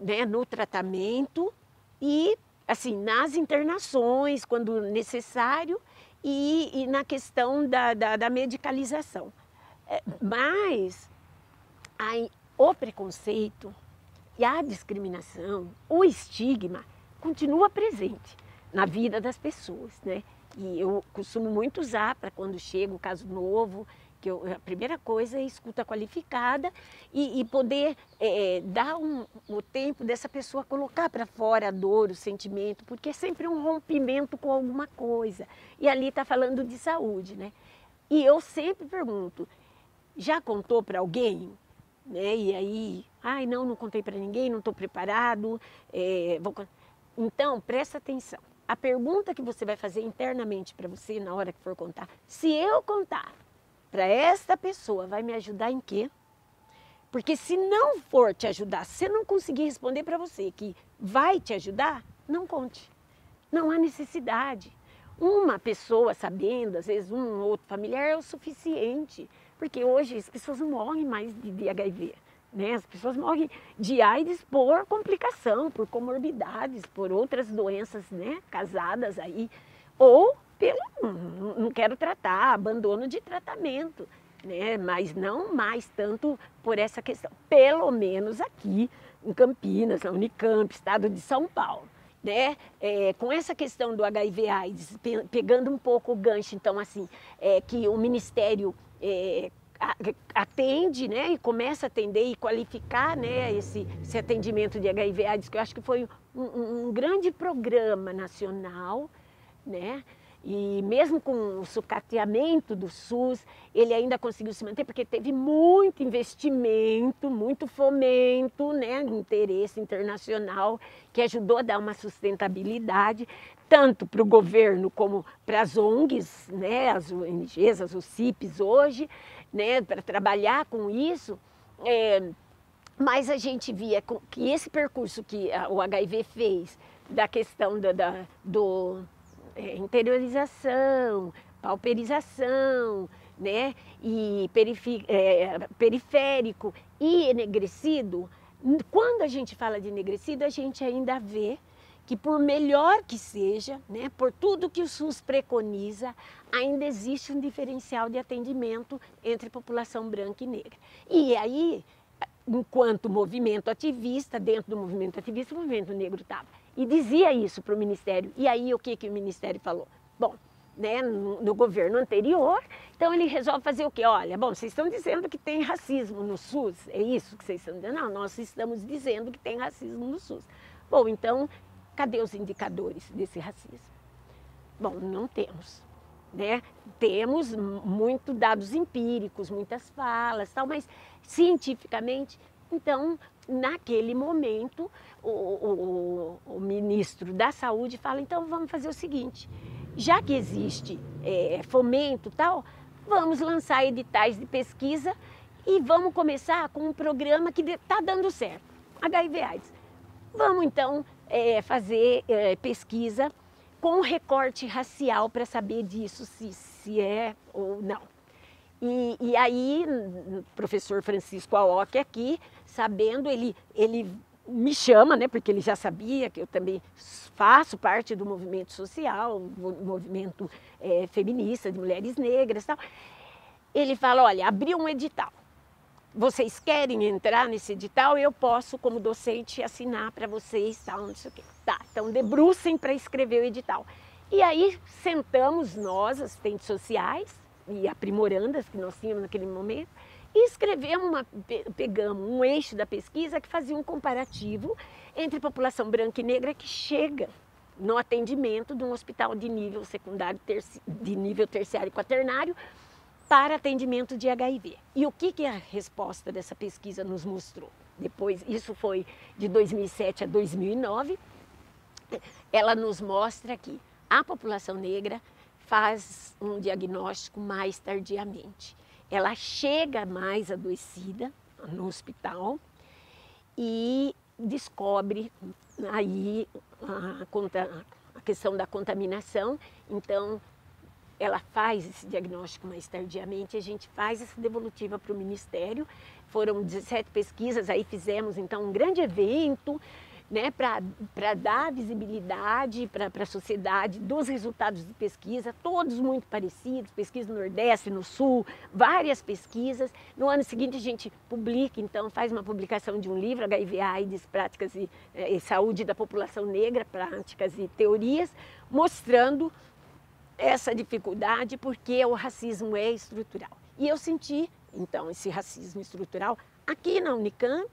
né, no tratamento e assim, nas internações, quando necessário, e na questão da medicalização. Mas o preconceito e a discriminação, o estigma, continua presente na vida das pessoas, né? E eu costumo muito usar para quando chega um caso novo, que a primeira coisa é escuta qualificada e poder dar o tempo dessa pessoa colocar para fora a dor, o sentimento, porque é sempre um rompimento com alguma coisa. E ali está falando de saúde, né? E eu sempre pergunto, já contou para alguém? Né? E aí, não contei para ninguém, não estou preparado. Então, presta atenção. A pergunta que você vai fazer internamente para você na hora que for contar, se eu contar para esta pessoa, vai me ajudar em quê? Porque se não for te ajudar, se eu não conseguir responder para você que vai te ajudar, não conte. Não há necessidade. Uma pessoa sabendo, às vezes um ou outro familiar é o suficiente. Porque hoje as pessoas não morrem mais de HIV. Né? As pessoas morrem de AIDS por complicação, por comorbidades, por outras doenças, né, casadas aí. Ou não quero tratar, abandono de tratamento, né? Mas não mais tanto por essa questão. Pelo menos aqui em Campinas, na Unicamp, estado de São Paulo. Né? Com essa questão do HIV/AIDS, pegando um pouco o gancho, então, assim, que o Ministério atende, né, e começa a atender e qualificar, né, esse atendimento de HIV/AIDS, que eu acho que foi um grande programa nacional, né, e mesmo com o sucateamento do SUS, ele ainda conseguiu se manter, porque teve muito investimento, muito fomento, né, interesse internacional, que ajudou a dar uma sustentabilidade, tanto para o governo como para as ONGs, né, as ONGs, as OCIPs hoje, né, para trabalhar com isso. Mas a gente via que esse percurso que o HIV fez, da questão do interiorização, pauperização, né, e periférico e enegrecido, quando a gente fala de enegrecido, a gente ainda vê que, por melhor que seja, né, por tudo que o SUS preconiza, ainda existe um diferencial de atendimento entre população branca e negra. E aí, enquanto movimento ativista, dentro do movimento ativista, o movimento negro estava. E dizia isso para o Ministério. E aí o que o Ministério falou? Bom, né, no governo anterior, então ele resolve fazer o quê? Olha, bom, vocês estão dizendo que tem racismo no SUS, é isso que vocês estão dizendo? Não, nós estamos dizendo que tem racismo no SUS. Bom, então, cadê os indicadores desse racismo? Bom, não temos. Né? Temos muitos dados empíricos, muitas falas, tal, mas cientificamente, então, naquele momento, o ministro da Saúde fala, então vamos fazer o seguinte, já que existe fomento tal, vamos lançar editais de pesquisa e vamos começar com um programa que está dando certo, HIV/AIDS. Vamos então fazer pesquisa com recorte racial para saber disso, se é ou não. E aí, o professor Francisco Aoki aqui, sabendo, ele me chama, né, porque ele já sabia que eu também faço parte do movimento social, movimento feminista de mulheres negras e tal. Ele fala, olha, abriu um edital. Vocês querem entrar nesse edital? Eu posso, como docente, assinar para vocês, tal, não sei o quê. Tá, então debrucem para escrever o edital. E aí sentamos nós, assistentes sociais e aprimorandas que nós tínhamos naquele momento, e escrevemos, pegamos um eixo da pesquisa que fazia um comparativo entre população branca e negra que chega no atendimento de um hospital de nível secundário, de nível terciário e quaternário, para atendimento de HIV. E o que a resposta dessa pesquisa nos mostrou? Depois, isso foi de 2007 a 2009, ela nos mostra que a população negra faz um diagnóstico mais tardiamente. Ela chega mais adoecida no hospital e descobre aí a questão da contaminação, então ela faz esse diagnóstico mais tardiamente, a gente faz essa devolutiva para o Ministério, foram 17 pesquisas, aí fizemos então um grande evento, né, para dar visibilidade para a sociedade dos resultados de pesquisa, todos muito parecidos, pesquisa no Nordeste, no Sul, várias pesquisas. No ano seguinte a gente publica, então faz uma publicação de um livro, HIV/AIDS, Práticas e Saúde da População Negra, Práticas e Teorias, mostrando essa dificuldade porque o racismo é estrutural. E eu senti, então, esse racismo estrutural aqui na Unicamp,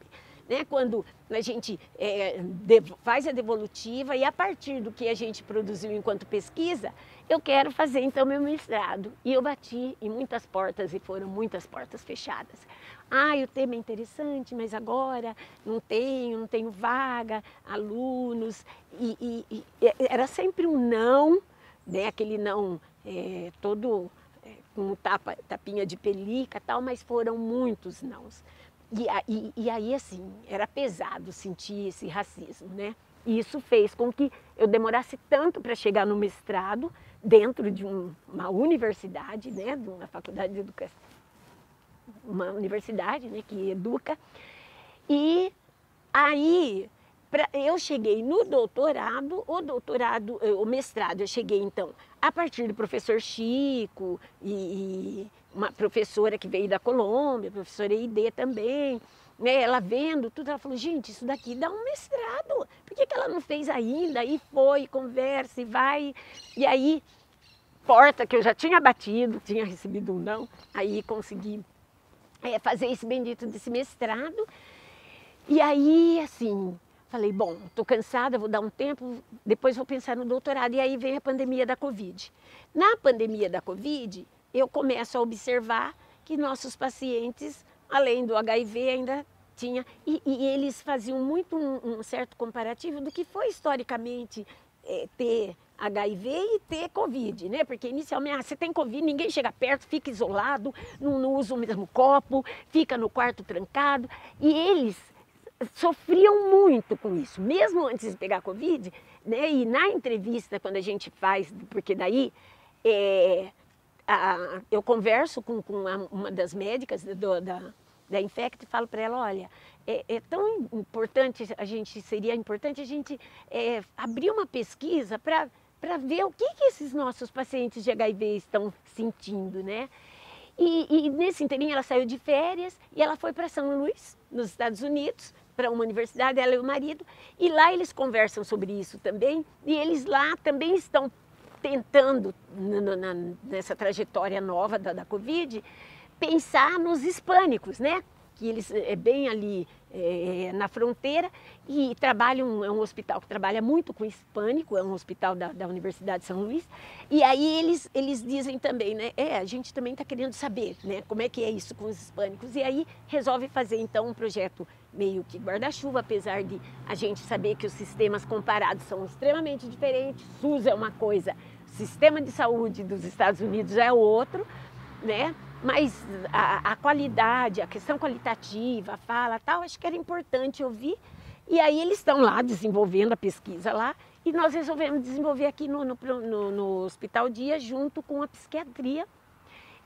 né, quando a gente faz a devolutiva e a partir do que a gente produziu enquanto pesquisa, eu quero fazer então meu mestrado. E eu bati em muitas portas e foram muitas portas fechadas. Ah, o tema é interessante, mas agora não tenho vaga, alunos, e era sempre um não, né, aquele não todo com tapinha de pelica e tal, mas foram muitos nãos. E aí, assim, era pesado sentir esse racismo, né? E isso fez com que eu demorasse tanto para chegar no mestrado, dentro de uma universidade, né? De uma faculdade de educação, uma universidade, né? Que educa. E aí, eu cheguei no doutorado, o mestrado eu cheguei, então, a partir do professor Chico e uma professora que veio da Colômbia, a professora Eide também, né, ela vendo tudo, ela falou, gente, isso daqui dá um mestrado, por que ela não fez ainda? Aí foi, conversa e vai, e aí, porta que eu já tinha batido, tinha recebido um não, aí consegui fazer esse bendito desse mestrado. E aí, assim, falei, bom, estou cansada, vou dar um tempo, depois vou pensar no doutorado. E aí vem a pandemia da Covid. Na pandemia da Covid, eu começo a observar que nossos pacientes, além do HIV, ainda tinha... E eles faziam muito um certo comparativo do que foi historicamente ter HIV e ter Covid, né? Porque inicialmente, você tem Covid, ninguém chega perto, fica isolado, não usa o mesmo copo, fica no quarto trancado. E eles sofriam muito com isso, mesmo antes de pegar Covid, né? E na entrevista, quando a gente faz, porque daí eu converso com uma das médicas da Infect e falo para ela, olha, é tão importante, seria importante a gente abrir uma pesquisa para ver o que esses nossos pacientes de HIV estão sentindo, né? E nesse inteirinho ela saiu de férias e ela foi para São Luís, nos Estados Unidos, para uma universidade, ela e o marido, e lá eles conversam sobre isso também, e eles lá também estão tentando, nessa trajetória nova da Covid, pensar nos hispânicos, né? Que eles bem ali na fronteira e trabalham, é um hospital que trabalha muito com hispânico, é um hospital da Universidade de São Luís, e aí eles dizem também, né? A gente também está querendo saber, né? Como é que é isso com os hispânicos, e aí resolve fazer então um projeto meio que guarda-chuva, apesar de a gente saber que os sistemas comparados são extremamente diferentes, SUS é uma coisa, sistema de saúde dos Estados Unidos é outro, né? Mas a qualidade, a questão qualitativa, a fala, tal, acho que era importante ouvir. E aí eles estão lá desenvolvendo a pesquisa lá e nós resolvemos desenvolver aqui no Hospital Dia junto com a psiquiatria.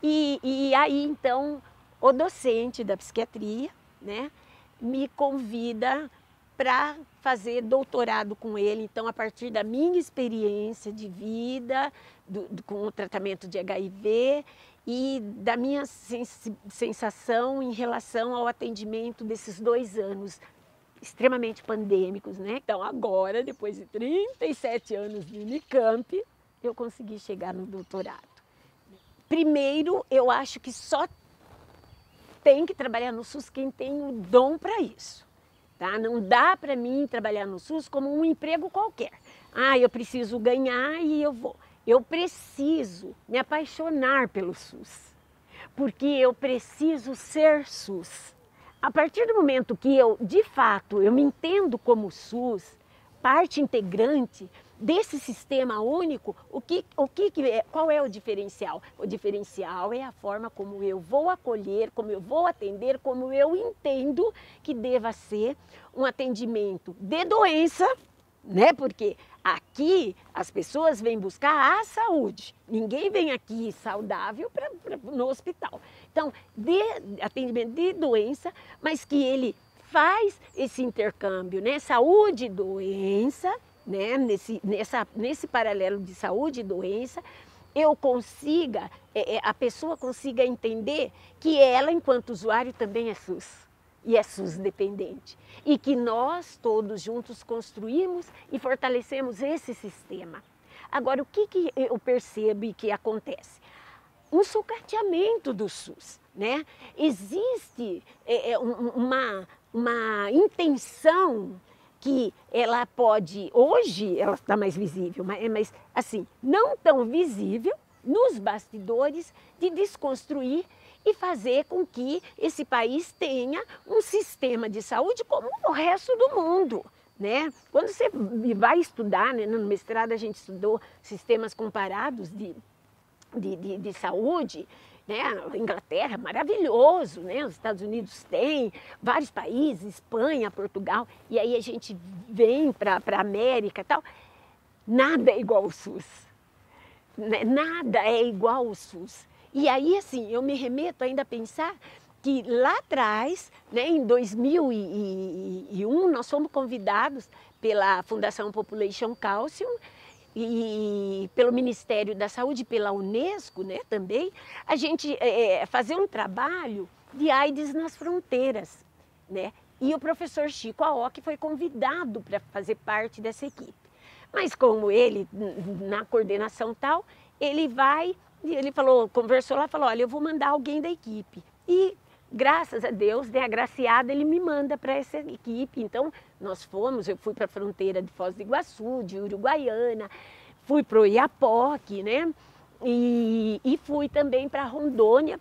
E aí então o docente da psiquiatria, né, me convida para fazer doutorado com ele. Então, a partir da minha experiência de vida, com o tratamento de HIV e da minha sensação em relação ao atendimento desses 2 anos extremamente pandêmicos, né? Então, agora, depois de 37 anos de Unicamp, eu consegui chegar no doutorado. Primeiro, eu acho que só tem que trabalhar no SUS quem tem o dom para isso. Tá? Não dá para mim trabalhar no SUS como um emprego qualquer. Eu preciso ganhar e eu vou. Eu preciso me apaixonar pelo SUS, porque eu preciso ser SUS. A partir do momento que eu, de fato, eu me entendo como SUS, parte integrante desse sistema único, qual é o diferencial? O diferencial é a forma como eu vou acolher, como eu vou atender, como eu entendo que deva ser um atendimento de doença, né? Porque aqui as pessoas vêm buscar a saúde, ninguém vem aqui saudável no hospital. Então, atendimento de doença, mas que ele faz esse intercâmbio, né? Saúde e doença, né? Nesse paralelo de saúde e doença, a pessoa consiga entender que ela, enquanto usuário, também é SUS. E é SUS dependente. E que nós todos juntos construímos e fortalecemos esse sistema. Agora, o que eu percebo e que acontece? Um sucateamento do SUS, né? Existe uma intenção que ela pode, hoje ela está mais visível, mas assim, não tão visível nos bastidores de desconstruir e fazer com que esse país tenha um sistema de saúde como o resto do mundo, né? Quando você vai estudar, né, no mestrado a gente estudou sistemas comparados de saúde, né? A Inglaterra, maravilhoso, né? Os Estados Unidos tem, vários países, Espanha, Portugal, e aí a gente vem para a América e tal, nada é igual ao SUS, né? Nada é igual ao SUS. E aí, assim, eu me remeto ainda a pensar que lá atrás, né, em 2001, nós fomos convidados pela Fundação Population Calcium e pelo Ministério da Saúde, pela Unesco, né, também, a gente fazer um trabalho de AIDS nas fronteiras, né? E o professor Chico Aoki foi convidado para fazer parte dessa equipe. Mas como ele, na coordenação tal, ele vai... E ele falou, conversou lá, falou, olha, eu vou mandar alguém da equipe. E graças a Deus, né, agraciada, ele me manda para essa equipe. Então, eu fui para a fronteira de Foz do Iguaçu, de Uruguaiana, fui para o Oiapoque, né? E fui também para Rondônia,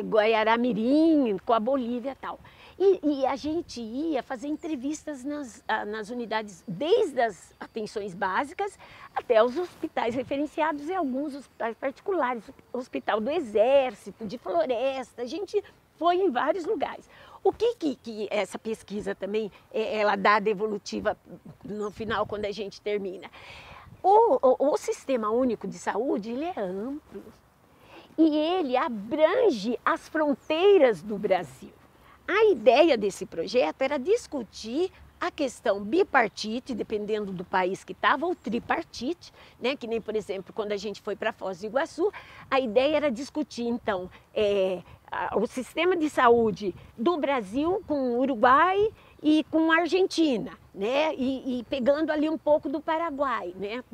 Guaiará-Mirim, com a Bolívia e tal. E a gente ia fazer entrevistas nas unidades, desde as atenções básicas até os hospitais referenciados e alguns hospitais particulares, Hospital do Exército, de Floresta, a gente foi em vários lugares. O que essa pesquisa também, ela dá devolutiva no final, quando a gente termina? O Sistema Único de Saúde, ele é amplo e ele abrange as fronteiras do Brasil. A ideia desse projeto era discutir a questão bipartite, dependendo do país que estava, ou tripartite, né? Que nem, por exemplo, quando a gente foi para Foz do Iguaçu, a ideia era discutir, então, o sistema de saúde do Brasil com o Uruguai e com a Argentina, né? E pegando ali um pouco do Paraguai, né?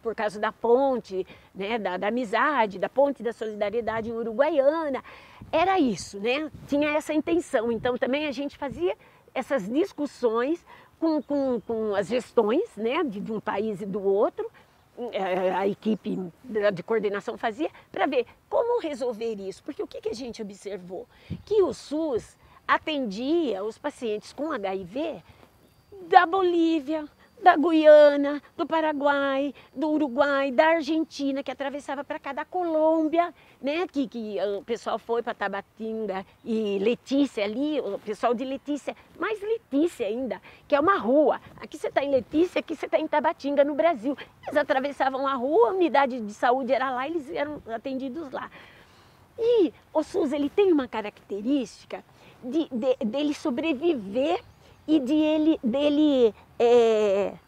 Por causa da ponte, né? da amizade, da ponte da solidariedade uruguaiana. Era isso, né? Tinha essa intenção. Então, também a gente fazia essas discussões com as gestões, né? de um país e do outro, a equipe de coordenação fazia, para ver como resolver isso. Porque o que a gente observou? Que o SUS atendia os pacientes com HIV da Bolívia, da Guiana, do Paraguai, do Uruguai, da Argentina, que atravessava para cá, da Colômbia, né? Que o pessoal foi para Tabatinga e Letícia ali, o pessoal de Letícia, mais Letícia ainda, que é uma rua. Aqui você está em Letícia, aqui você está em Tabatinga, no Brasil. Eles atravessavam a rua, a unidade de saúde era lá, eles eram atendidos lá. E o SUS, ele tem uma característica dele sobreviver e dele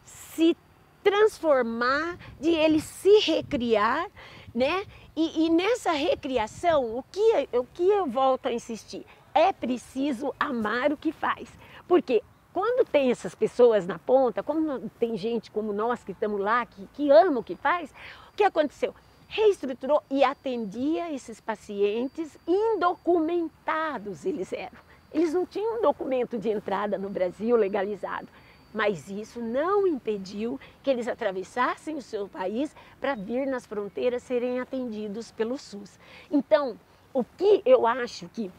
se transformar, de ele se recriar, né? E nessa recriação, o que eu volto a insistir? É preciso amar o que faz. Porque quando tem essas pessoas na ponta, como tem gente como nós que estamos lá, que ama o que faz, o que aconteceu? Reestruturou e atendia esses pacientes indocumentados, eles eram. Eles não tinham um documento de entrada no Brasil legalizado, mas isso não impediu que eles atravessassem o seu país para vir nas fronteiras serem atendidos pelo SUS. Então, o que eu acho que,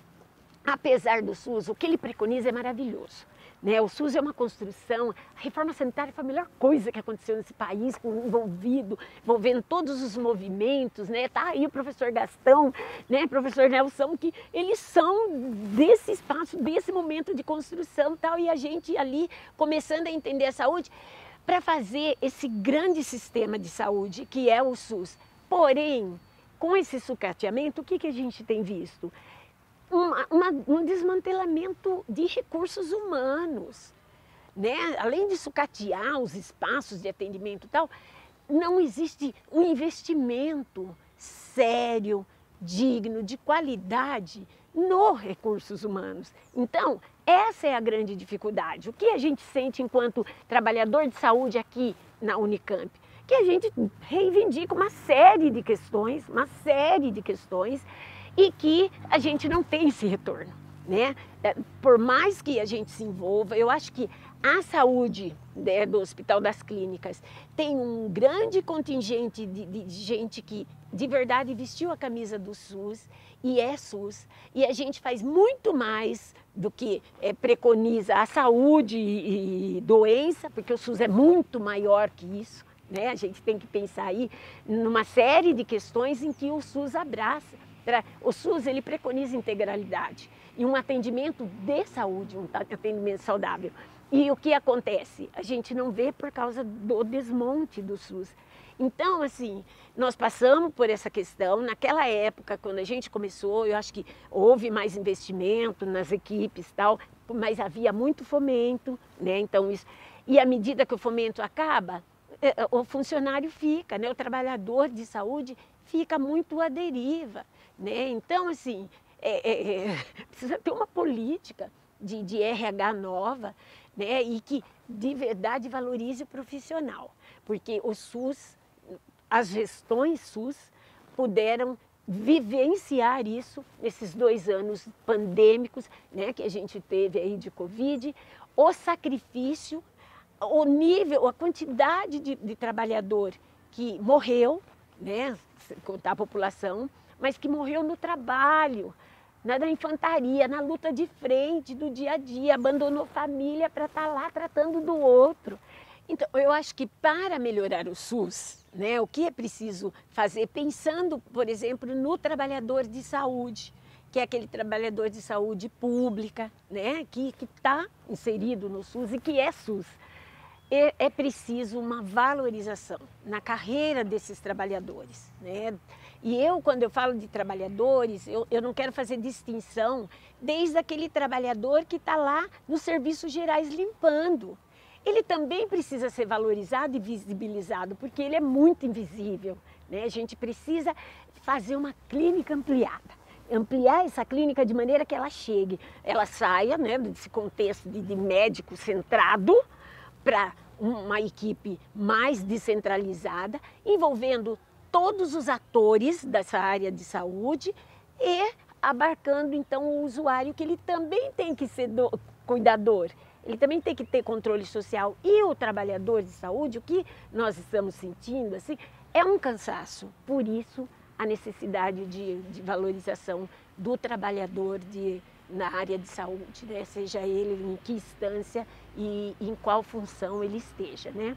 apesar do SUS, o que ele preconiza é maravilhoso. Né? O SUS é uma construção, a reforma sanitária foi a melhor coisa que aconteceu nesse país, envolvendo todos os movimentos, né? Tá aí o professor Gastão, né? Professor Nelson, que eles são desse espaço, desse momento de construção, tal, e a gente ali começando a entender a saúde para fazer esse grande sistema de saúde que é o SUS. Porém, com esse sucateamento, o que a gente tem visto? Um desmantelamento de recursos humanos, né? Além de sucatear os espaços de atendimento e tal, não existe um investimento sério, digno, de qualidade nos recursos humanos. Então, essa é a grande dificuldade. O que a gente sente enquanto trabalhador de saúde aqui na Unicamp? Que a gente reivindica uma série de questões, e que a gente não tem esse retorno, né? Por mais que a gente se envolva, eu acho que a saúde, né, do Hospital das Clínicas tem um grande contingente de gente que de verdade vestiu a camisa do SUS e é SUS, e a gente faz muito mais do que preconiza a saúde e doença, porque o SUS é muito maior que isso, né? A gente tem que pensar aí numa série de questões em que o SUS abraça. O SUS, ele preconiza integralidade e um atendimento de saúde, um atendimento saudável. E o que acontece? A gente não vê por causa do desmonte do SUS. Então, assim, nós passamos por essa questão. Naquela época, quando a gente começou, eu acho que houve mais investimento nas equipes e tal, mas havia muito fomento, né? Então, isso... E à medida que o fomento acaba, o funcionário fica, né? O trabalhador de saúde fica muito à deriva, né? Então, assim, precisa ter uma política de RH nova, né? E que de verdade valorize o profissional, porque o SUS, as gestões SUS puderam vivenciar isso nesses 2 anos pandêmicos, né, que a gente teve aí de Covid, o sacrifício, o nível, a quantidade de trabalhador que morreu, né, sem contar a população, mas que morreu no trabalho, na infantaria, na luta de frente do dia a dia, abandonou família para estar lá tratando do outro. Então, eu acho que para melhorar o SUS, né, o que é preciso fazer, pensando, por exemplo, no trabalhador de saúde, que é aquele trabalhador de saúde pública, né, que está inserido no SUS e que é SUS. É preciso uma valorização na carreira desses trabalhadores, né? E quando eu falo de trabalhadores, eu não quero fazer distinção desde aquele trabalhador que está lá nos serviços gerais limpando. Ele também precisa ser valorizado e visibilizado, porque ele é muito invisível, né? A gente precisa fazer uma clínica ampliar essa clínica de maneira que ela chegue, ela saia, né, desse contexto de médico centrado para uma equipe mais descentralizada, envolvendo todos os atores dessa área de saúde e abarcando então o usuário, que ele também tem que ser cuidador. Ele também tem que ter controle social. E o trabalhador de saúde, o que nós estamos sentindo assim, é um cansaço. Por isso, a necessidade de valorização do trabalhador na área de saúde, né? Seja ele em que instância e em qual função ele esteja, né?